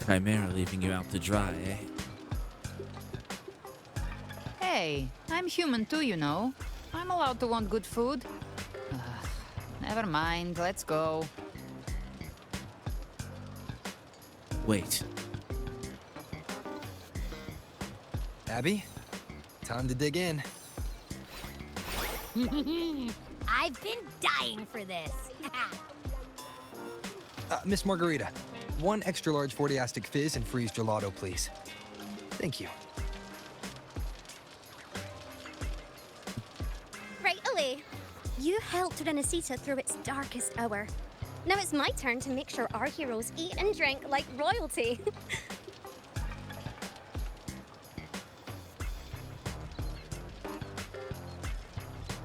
Chimera leaving you out to dry, eh? Hey, I'm human too, you know. I'm allowed to want good food. Never mind, let's go. Wait. Abby, time to dig in. I've been dying for this. Miss Margarita, one extra large 40-astic fizz and freeze gelato, please. Thank you. Right away. You helped Renesita through its darkest hour. Now it's my turn to make sure our heroes eat and drink like royalty.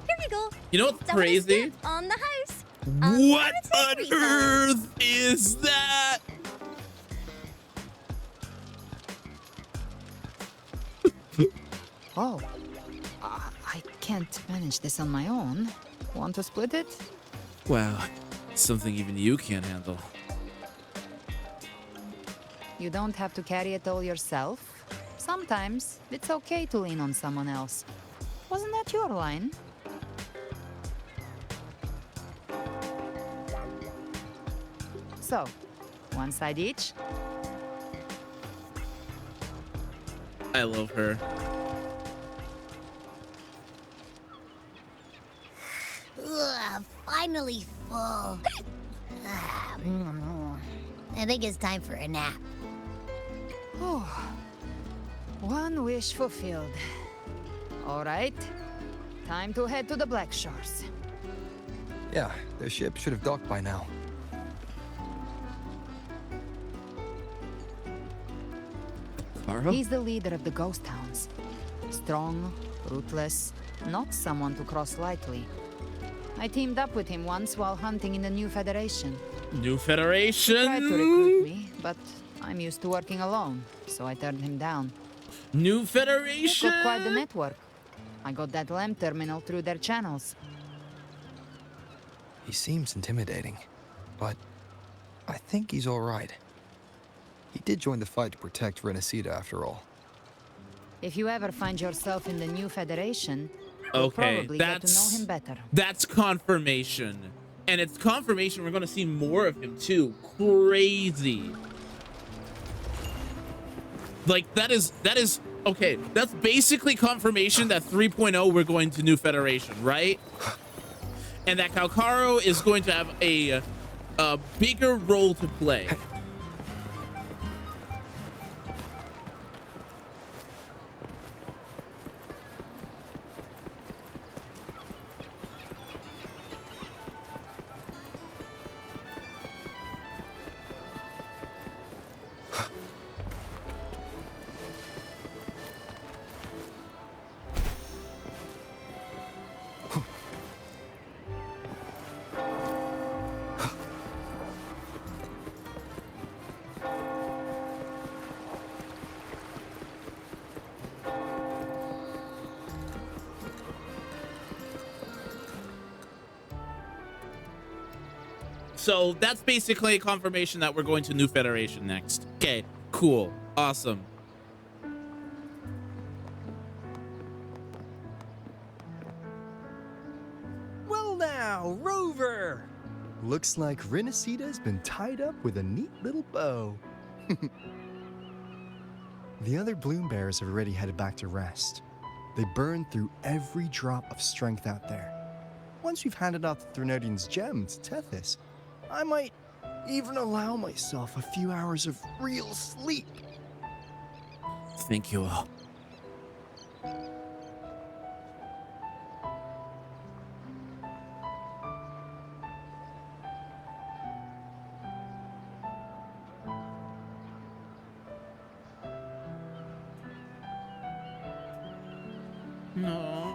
Here you go. You know what's Double crazy? stamp on the house. What on earth is that? Oh, I can't manage this on my own. Want to split it? Wow, something even you can't handle. You don't have to carry it all yourself. Sometimes it's okay to lean on someone else. Wasn't that your line? So, one side each? I love her. Ugh, finally full. I think it's time for a nap. Oh, one wish fulfilled. All right, time to head to the Black Shores. Yeah, their ship should have docked by now. He's the leader of the ghost hounds. Strong, ruthless, not someone to cross lightly. I teamed up with him once while hunting in the New Federation. New Federation? He tried to recruit me, but I'm used to working alone, so I turned him down. New Federation? They've got quite the network. I got that lamp terminal through their channels. He seems intimidating, but I think he's all right. He did join the fight to protect Renesita after all. If you ever find yourself in the New Federation, you'll probably get to know him better. That's confirmation. And it's confirmation we're going to see more of him too. Crazy. Like, that is, okay, that's basically confirmation that 3.0 we're going to New Federation, right? And that Calcaro is going to have a bigger role to play. So that's basically a confirmation that we're going to New Federation next. Okay, cool, awesome. Well now, Rover! Looks like Renacita's been tied up with a neat little bow. The other Bloom Bears have already headed back to rest. They burned through every drop of strength out there. Once we've handed out the Threnodian's gem to Tethys, I might even allow myself a few hours of real sleep. Thank you all. No.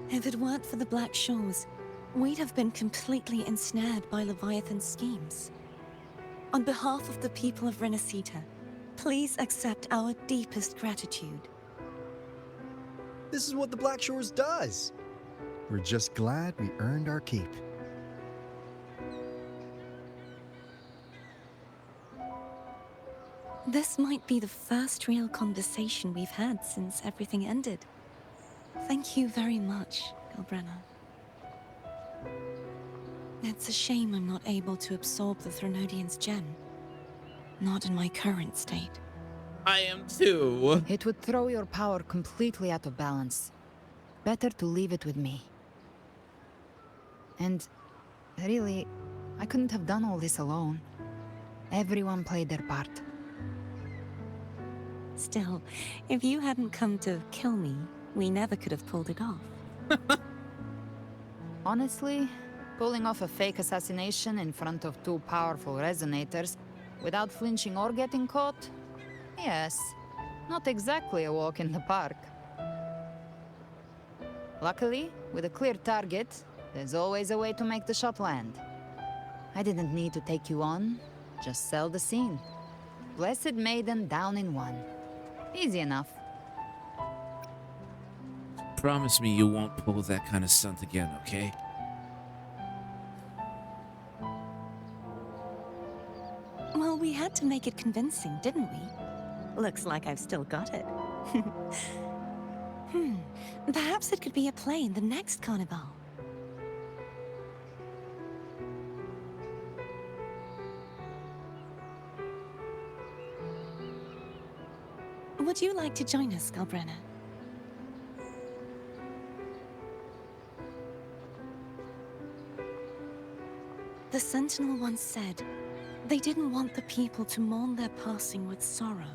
If it weren't for the Black Shores, we'd have been completely ensnared by Leviathan's schemes. On behalf of the people of Renacita, please accept our deepest gratitude. This is what the Black Shores does. We're just glad we earned our keep. This might be the first real conversation we've had since everything ended. Thank you very much, Galbrenna. It's a shame I'm not able to absorb the Threnodian's gem. Not in my current state. I am too. It would throw your power completely out of balance. Better to leave it with me. And really, I couldn't have done all this alone. Everyone played their part. Still, if you hadn't come to kill me, we never could have pulled it off. Honestly, pulling off a fake assassination in front of two powerful resonators without flinching or getting caught? Yes, not exactly a walk in the park. Luckily, with a clear target, there's always a way to make the shot land. I didn't need to take you on, just sell the scene. Blessed Maiden down in one. Easy enough. Promise me you won't pull that kind of stunt again, okay? Well, we had to make it convincing, didn't we? Looks like I've still got it. Perhaps it could be a play in the next carnival. Would you like to join us, Galbrenna? The Sentinel once said, they didn't want the people to mourn their passing with sorrow.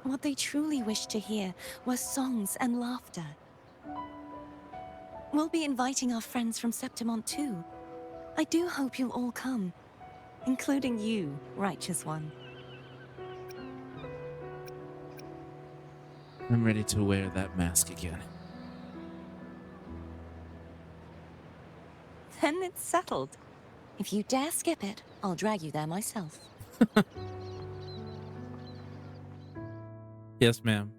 What they truly wished to hear were songs and laughter. We'll be inviting our friends from Septimont too. I do hope you'll all come, including you, Righteous One. I'm ready to wear that mask again. Then it's settled. If you dare skip it, I'll drag you there myself. Yes, ma'am.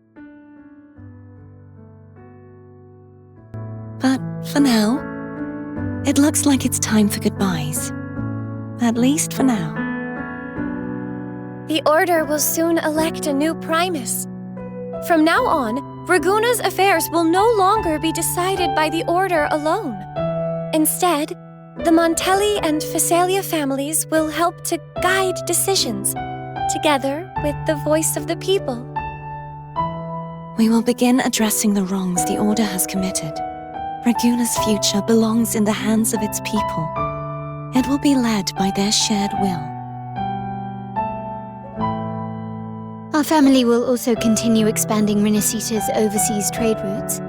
But for now, it looks like it's time for goodbyes. At least for now. The Order will soon elect a new Primus. From now on, Raguna's affairs will no longer be decided by the Order alone. Instead, the Montelli and Phasalia families will help to guide decisions, together with the voice of the people. We will begin addressing the wrongs the Order has committed. Raguna's future belongs in the hands of its people. It will be led by their shared will. Our family will also continue expanding Renacita's overseas trade routes.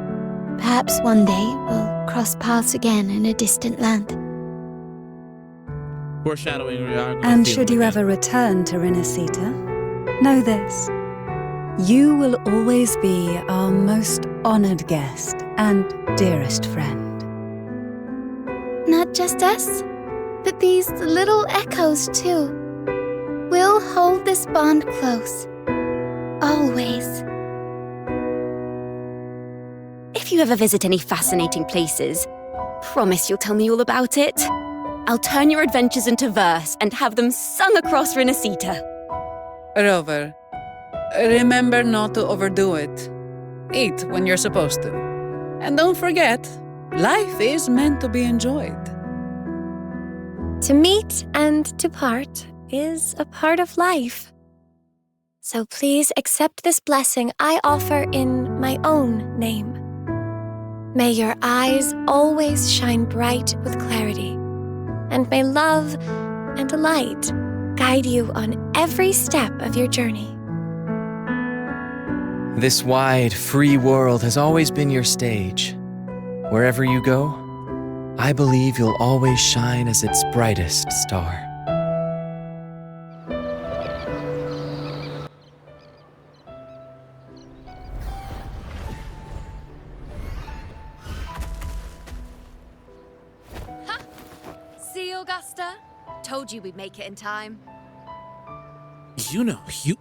Perhaps one day we'll cross paths again in a distant land. Foreshadowing. And should you ever return to Renacita, know this. You will always be our most honored guest and dearest friend. Not just us, but these little echoes too. We'll hold this bond close. Always. if you ever visit any fascinating places, promise you'll tell me all about it. I'll turn your adventures into verse and have them sung across Rinasita. Rover, remember not to overdo it. Eat when you're supposed to. And don't forget, life is meant to be enjoyed. To meet and to part is a part of life. So please accept this blessing I offer in my own name. May your eyes always shine bright with clarity, and may love and light guide you on every step of your journey. This wide, free world has always been your stage. Wherever you go, I believe you'll always shine as its brightest star. See, Augusta? Told you we'd make it in time. You know, you...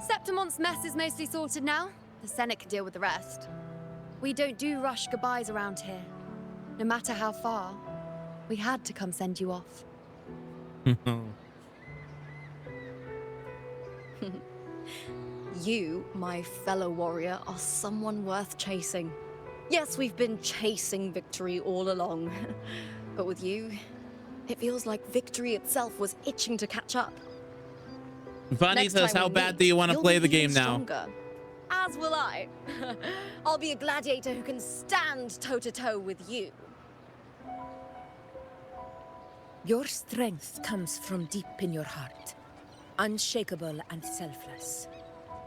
Septimont's mess is mostly sorted now. The Senate can deal with the rest. We don't do rush goodbyes around here. No matter how far, we had to come send you off. You, my fellow warrior, are someone worth chasing. Yes, we've been chasing victory all along. But with you, it feels like victory itself was itching to catch up. Vani says, how bad do you want to play the game now? Stronger. As will I. I'll be a gladiator who can stand toe-to-toe with you. Your strength comes from deep in your heart, unshakable and selfless.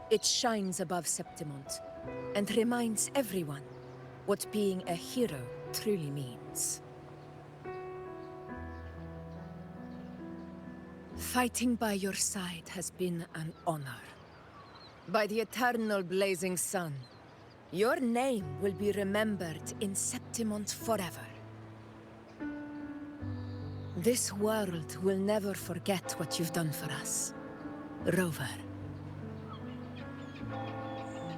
It shines above Septimont and reminds everyone what being a hero truly means. Fighting by your side has been an honor. By the eternal blazing sun, your name will be remembered in Septimont forever. This world will never forget what you've done for us, Rover.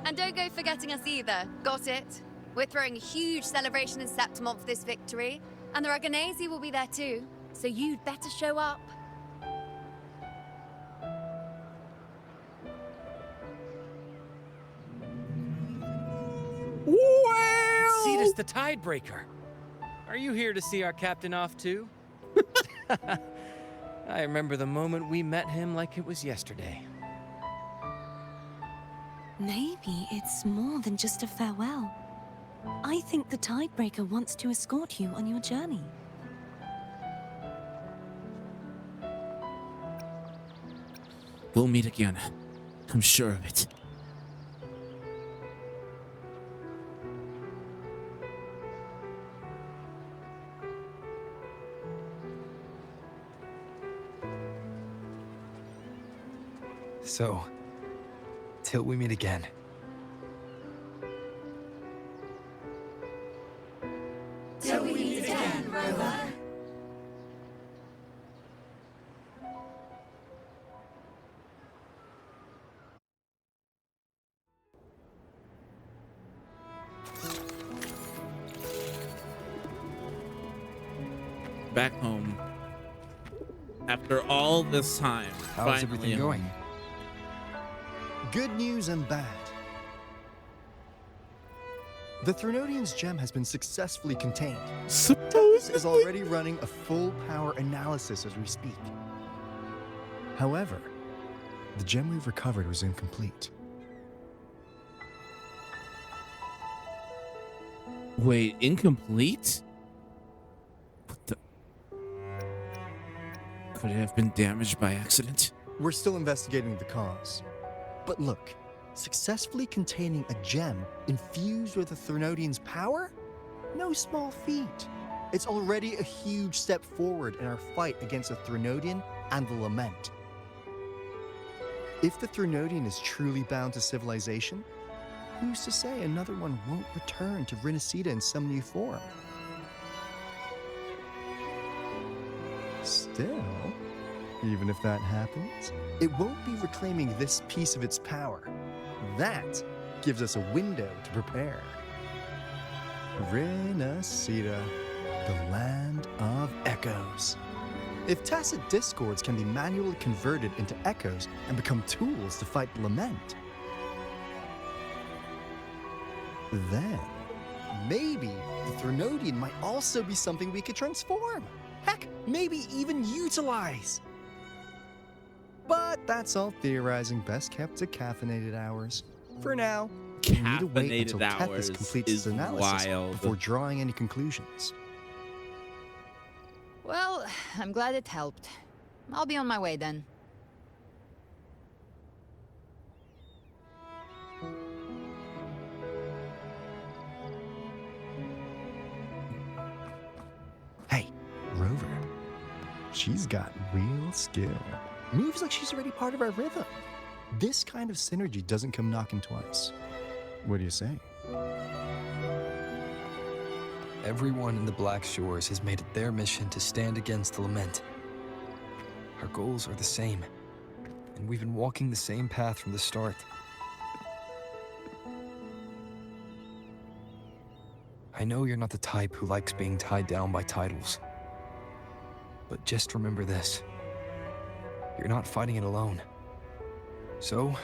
And don't go forgetting us either. Got it? We're throwing a huge celebration in Septimont for this victory, and the Raganesi will be there too, so you'd better show up. Cetus the Tidebreaker. Are you here to see our captain off too? I remember the moment we met him like it was yesterday. Maybe it's more than just a farewell. I think the Tidebreaker wants to escort you on your journey. We'll meet again. I'm sure of it. So, till we meet again. Till we meet again, Rover. Back home. After all this time, How's finally everything home. going? Good news and bad. The Threnodian's gem has been successfully contained. Tethys is already running a full power analysis as we speak. However, the gem we've recovered was incomplete. Wait, incomplete? What the? Could it have been damaged by accident? We're still investigating the cause. But look, successfully containing a gem infused with the Threnodian's power? No small feat. It's already a huge step forward in our fight against the Threnodian and the Lament. If the Threnodian is truly bound to civilization, who's to say another one won't return to Rinasita in some new form? Still, even if that happens, it won't be reclaiming this piece of its power. That gives us a window to prepare. Renacida, the land of echoes. If tacit discords can be manually converted into echoes and become tools to fight Lament, then maybe the Threnodian might also be something we could transform. Heck, maybe even utilize. But that's all theorizing, best kept to caffeinated hours. For now, we need to wait until Tethys completes his analysis before drawing any conclusions. Well, I'm glad it helped. I'll be on my way then. Hey, Rover. She's got real skill. Moves like she's already part of our rhythm. This kind of synergy doesn't come knocking twice. What do you say? Everyone in the Black Shores has made it their mission to stand against the Lament. Our goals are the same, and we've been walking the same path from the start. I know you're not the type who likes being tied down by titles, but just remember this. You're not fighting it alone. So,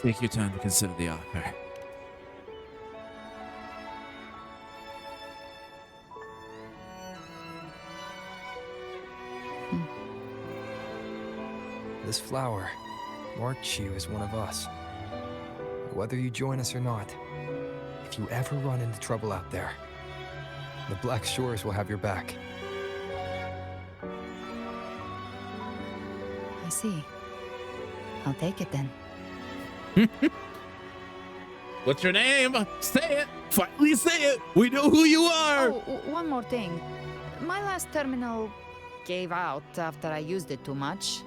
take your time to consider the offer. this flower marks you as one of us. Whether you join us or not, if you ever run into trouble out there, the Black Shores will have your back. I see. I'll take it then. What's your name? Say it! Finally say it! We know who you are! Oh, one more thing. My last terminal gave out after I used it too much.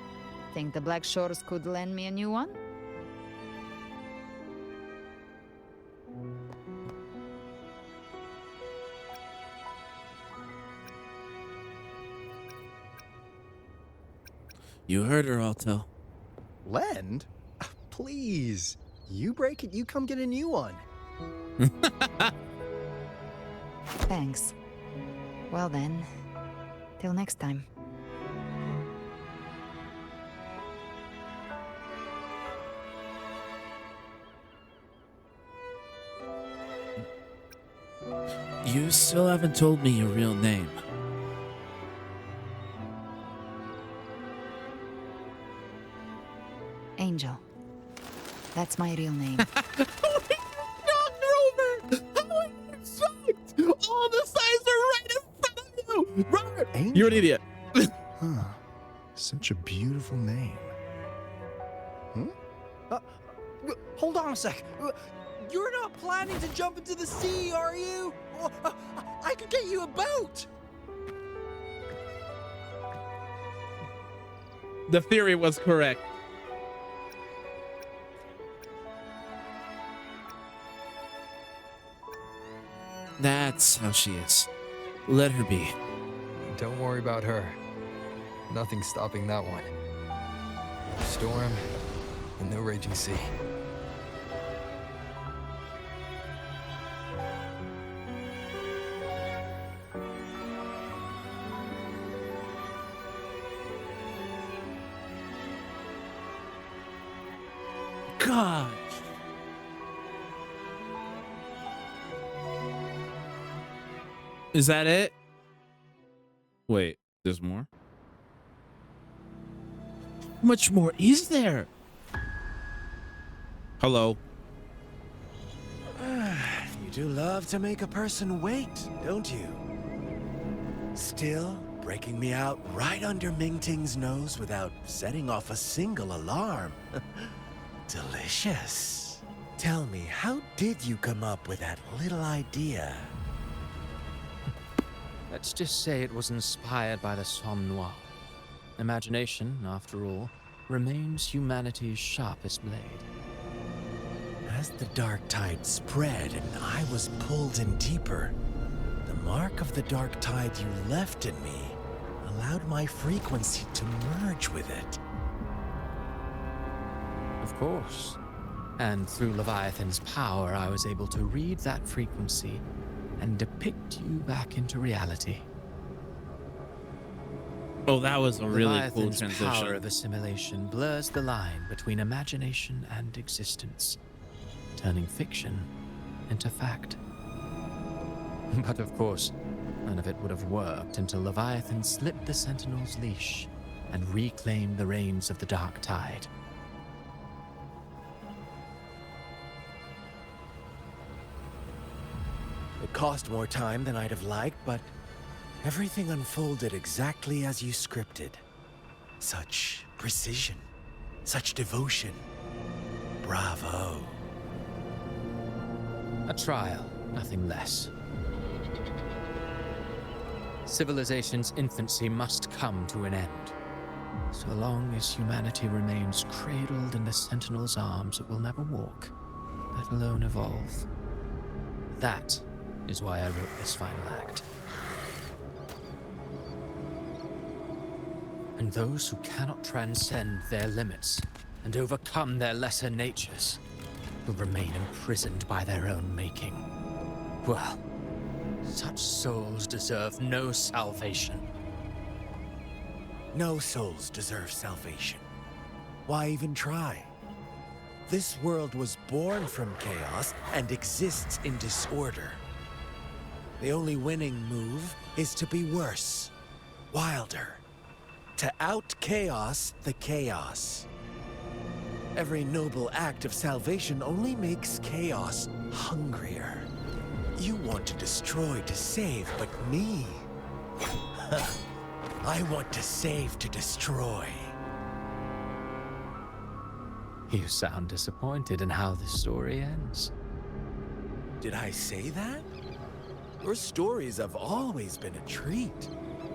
Think the Black Shores could lend me a new one? You heard her, Alto. Lend? Please. You break it, you come get a new one. Thanks. Well then, till next time. You still haven't told me your real name. Angel. That's my real name. All the signs are right in front of you! Robert! Angel? You're an idiot. Huh. Such a beautiful name. Hold on a sec. You're not planning to jump into the sea, are you? I could get you a boat! The theory was correct. That's how she is. Let her be. Don't worry about her. Nothing's stopping that one. Storm and no raging sea. God. Is that it? Wait, there's more? How much more is there? Hello. You do love to make a person wait, don't you? Still breaking me out right under Mingting's nose without setting off a single alarm. Delicious. Tell me, how did you come up with that little idea? Let's just say it was inspired by the Somme Noire. Imagination, after all, remains humanity's sharpest blade. As the dark tide spread and I was pulled in deeper, the mark of the dark tide you left in me allowed my frequency to merge with it. Of course. And through Leviathan's power, I was able to read that frequency and depict you back into reality. Oh, that was a really cool Leviathan's transition. power of assimilation blurs the line between imagination and existence, turning fiction into fact. But of course, none of it would have worked until Leviathan slipped the Sentinel's leash and reclaimed the reins of the Dark Tide. It cost more time than I'd have liked, but everything unfolded exactly as you scripted. Such precision, such devotion. Bravo. A trial, nothing less. Civilization's infancy must come to an end. So long as humanity remains cradled in the Sentinel's arms, it will never walk, let alone evolve. That is why I wrote this final act. And those who cannot transcend their limits and overcome their lesser natures will remain imprisoned by their own making. Well, such souls deserve no salvation. No souls deserve salvation. Why even try? This world was born from chaos and exists in disorder. The only winning move is to be worse, wilder, to out-chaos the chaos. Every noble act of salvation only makes chaos hungrier. You want to destroy to save, but me? I want to save to destroy. You sound disappointed in how this story ends. Did I say that? Your stories have always been a treat.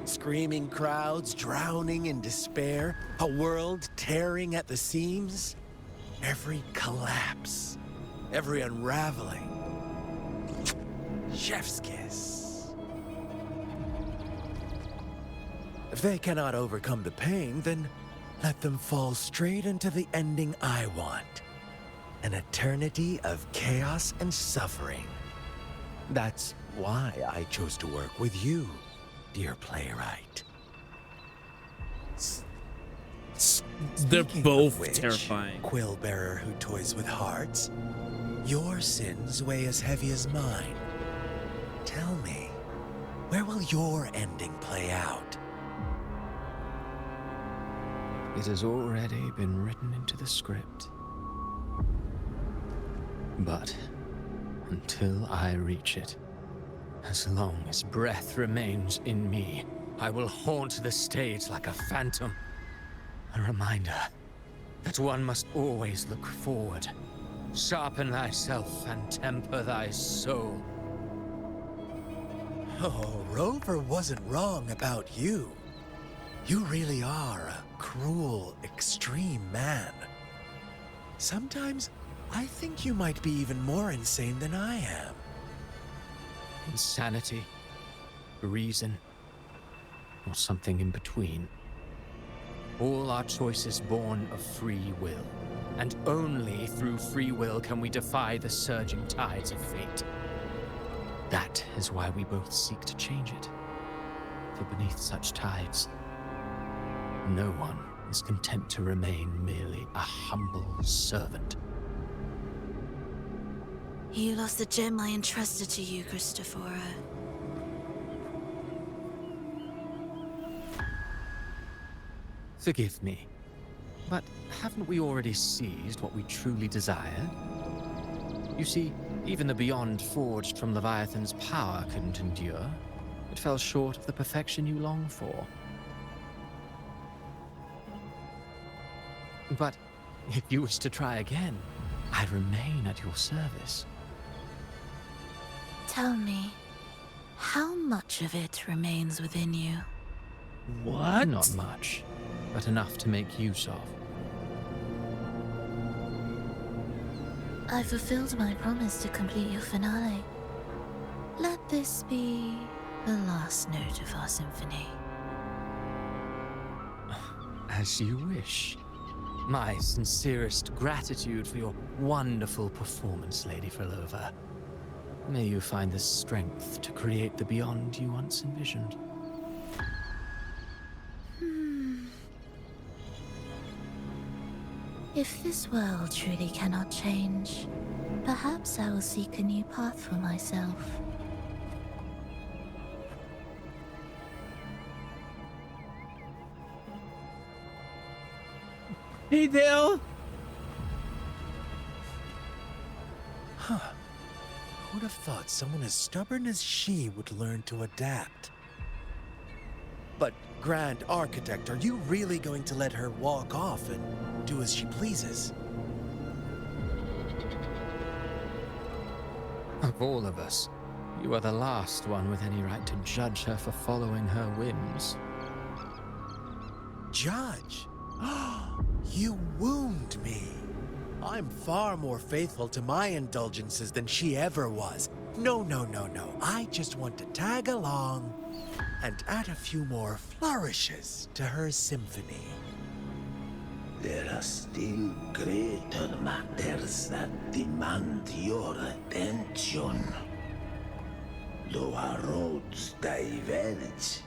Screaming crowds drowning in despair, a world tearing at the seams. Every collapse, every unraveling. Chef's kiss. If they cannot overcome the pain, then let them fall straight into the ending I want. An eternity of chaos and suffering. That's why I chose to work with you, dear playwright. They're Speaking both of which, terrifying. Quill bearer who toys with hearts, your sins weigh as heavy as mine. Tell me, where will your ending play out? It has already been written into the script. But until I reach it, as long as breath remains in me, I will haunt the stage like a phantom. A reminder that one must always look forward. Sharpen thyself and temper thy soul. Oh, Rover wasn't wrong about you. You really are a cruel, extreme man. Sometimes I think you might be even more insane than I am. Insanity, reason, or something in between. All our choices born of free will, and only through free will can we defy the surging tides of fate. That is why we both seek to change it. For beneath such tides, no one is content to remain merely a humble servant. You lost the gem I entrusted to you, Christopher. Forgive me, but haven't we already seized what we truly desired? You see, even the beyond forged from Leviathan's power couldn't endure. It fell short of the perfection you long for. But if you wish to try again, I remain at your service. Tell me, how much of it remains within you? What? Not much, but enough to make use of. I fulfilled my promise to complete your finale. Let this be the last note of our symphony. As you wish. My sincerest gratitude for your wonderful performance, Lady Frolova. May you find the strength to create the beyond you once envisioned. If this world truly cannot change, perhaps I will seek a new path for myself. Hey, Dale! Huh. Who would have thought someone as stubborn as she would learn to adapt? But, Grand Architect, are you really going to let her walk off and do as she pleases? Of all of us, you are the last one with any right to judge her for following her whims. Judge? You wound me. I'm far more faithful to my indulgences than she ever was. No. I just want to tag along and add a few more flourishes to her symphony. There are still greater matters that demand your attention. Though our roads diverge,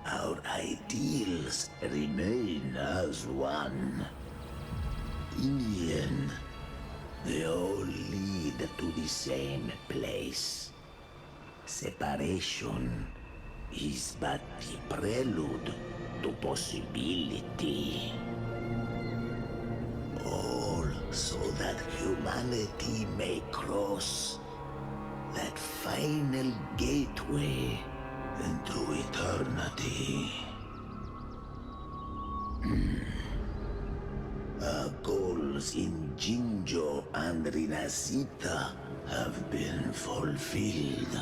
our ideals remain as one. In the end, they all lead to the same place. Separation is but the prelude to possibility. All so that humanity may cross that final gateway into eternity. Our goals in Jinjo and Rinasita have been fulfilled.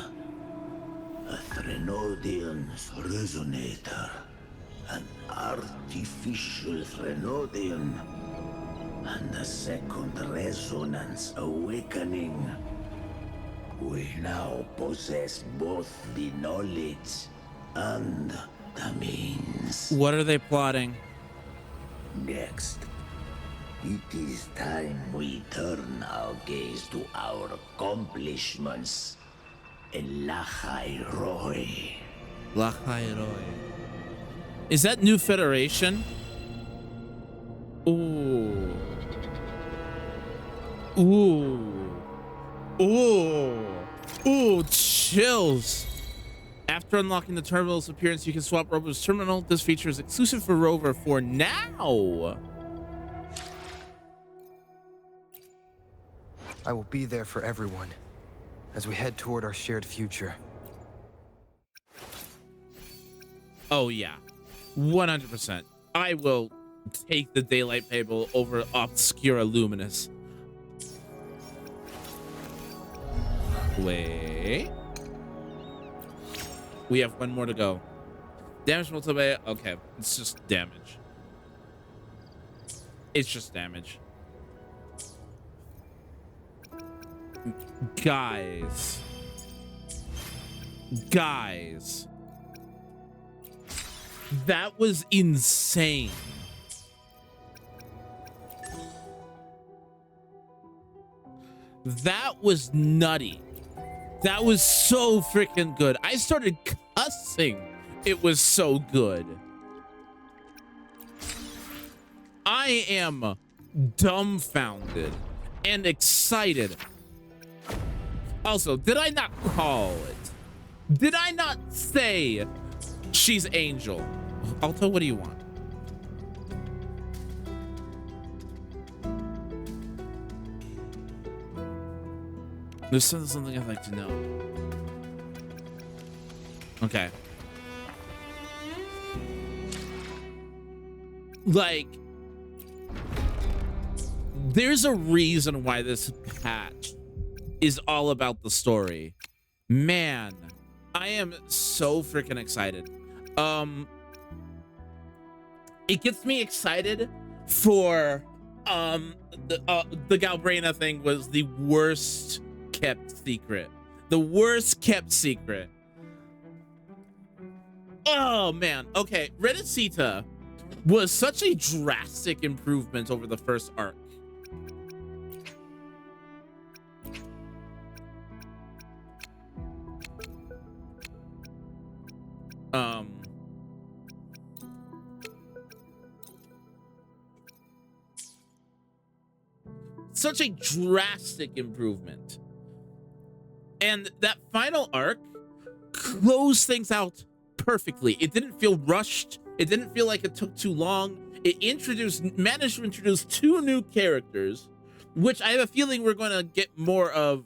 A Threnodian's resonator, an artificial Threnodian, and a second resonance awakening. We now possess both the knowledge and the means. What are they plotting? Next, it is time we turn our gaze to our accomplishments in Lahai Roy. Lahai Roy. Is that New Federation? Ooh. Chills. After unlocking the terminal's appearance, you can swap Rover's terminal. This feature is exclusive for Rover for now. I will be there for everyone as we head toward our shared future. Oh yeah, 100%. I will take the Daylight Fable over Obscura Luminous. Wait. We have one more to go. Damage multiplier. Okay, it's just damage. It's just damage. Guys. That was insane. That was nutty. That was so freaking good. I started cussing. It was so good. I am dumbfounded and excited. Also, did I not call it? Did I not say she's Angel? Alto, what do you want? There's something I'd like to know. Okay. Like, there's a reason why this patch is all about the story. Man, I am so freaking excited. It gets me excited for the Galbraina thing was the worst kept secret. The worst kept secret. Oh man, okay, Renacita was such a drastic improvement over the first arc. Such a drastic improvement. And that final arc closed things out perfectly. It didn't feel rushed. It didn't feel like it took too long. It managed to introduce 2 new characters, which I have a feeling we're going to get more of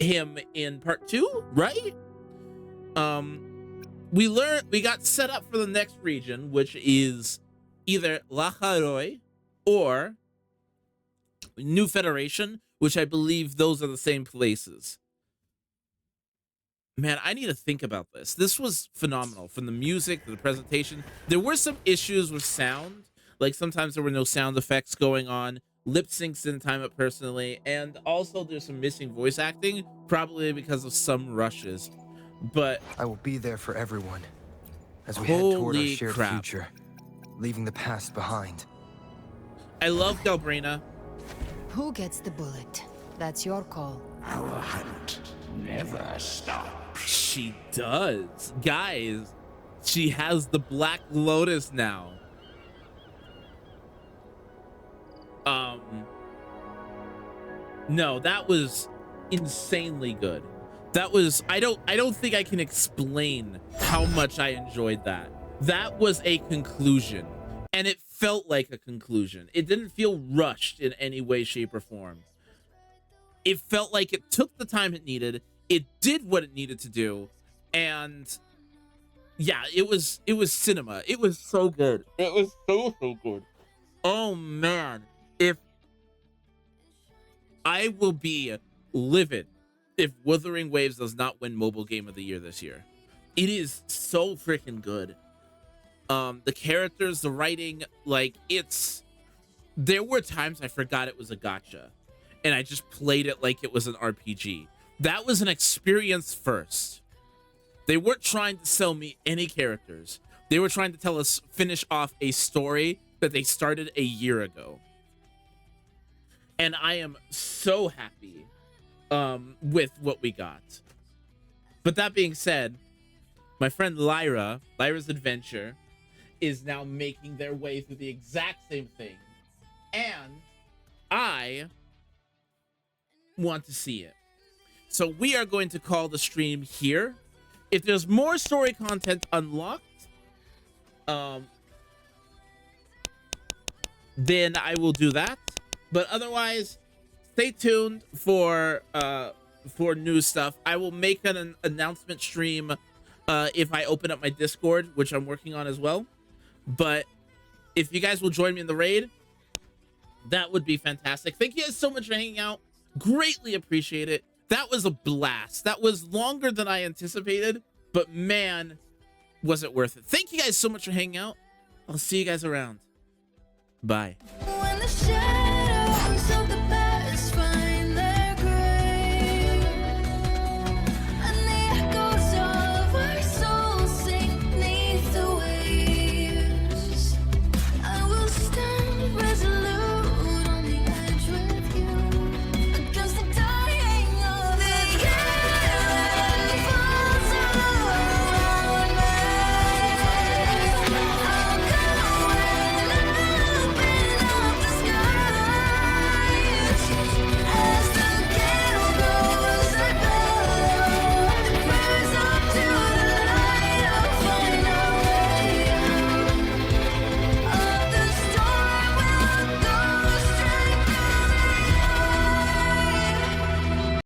him in part 2, right? We got set up for the next region, which is either Lacharoy or New Federation, which I believe those are the same places. Man, I need to think about this. This was phenomenal. From the music to the presentation. There were some issues with sound. Like sometimes there were no sound effects going on. Lip syncs didn't time it personally. And also there's some missing voice acting, probably because of some rushes. But I will be there for everyone as we head toward our shared future, leaving the past behind. I love Galbrina. Who gets the bullet? That's your call. Our hunt never stops. She does. Guys, she has the Black Lotus now. No, that was insanely good. That was, I don't think I can explain how much I enjoyed that. That was a conclusion, and it felt like a conclusion. It didn't feel rushed in any way, shape, or form. It felt like it took the time it needed. It did what it needed to do, and yeah, it was cinema. It was so good. It was so good. Oh man, if I will be livid if Wuthering Waves does not win Mobile Game of the Year this year. It is so freaking good. The characters, the writing, like there were times I forgot it was a gacha and I just played it like it was an RPG. That was an experience first. They weren't trying to sell me any characters. They were trying to finish off a story that they started a year ago. And I am so happy with what we got. But that being said, my friend Lyra's Adventure, is now making their way through the exact same thing. And I want to see it. So we are going to call the stream here. If there's more story content unlocked, then I will do that. But otherwise, stay tuned for new stuff. I will make an announcement stream if I open up my Discord, which I'm working on as well. But if you guys will join me in the raid, that would be fantastic. Thank you guys so much for hanging out. Greatly appreciate it. That was a blast. That was longer than I anticipated, but man, was it worth it. Thank you guys so much for hanging out. I'll see you guys around. Bye.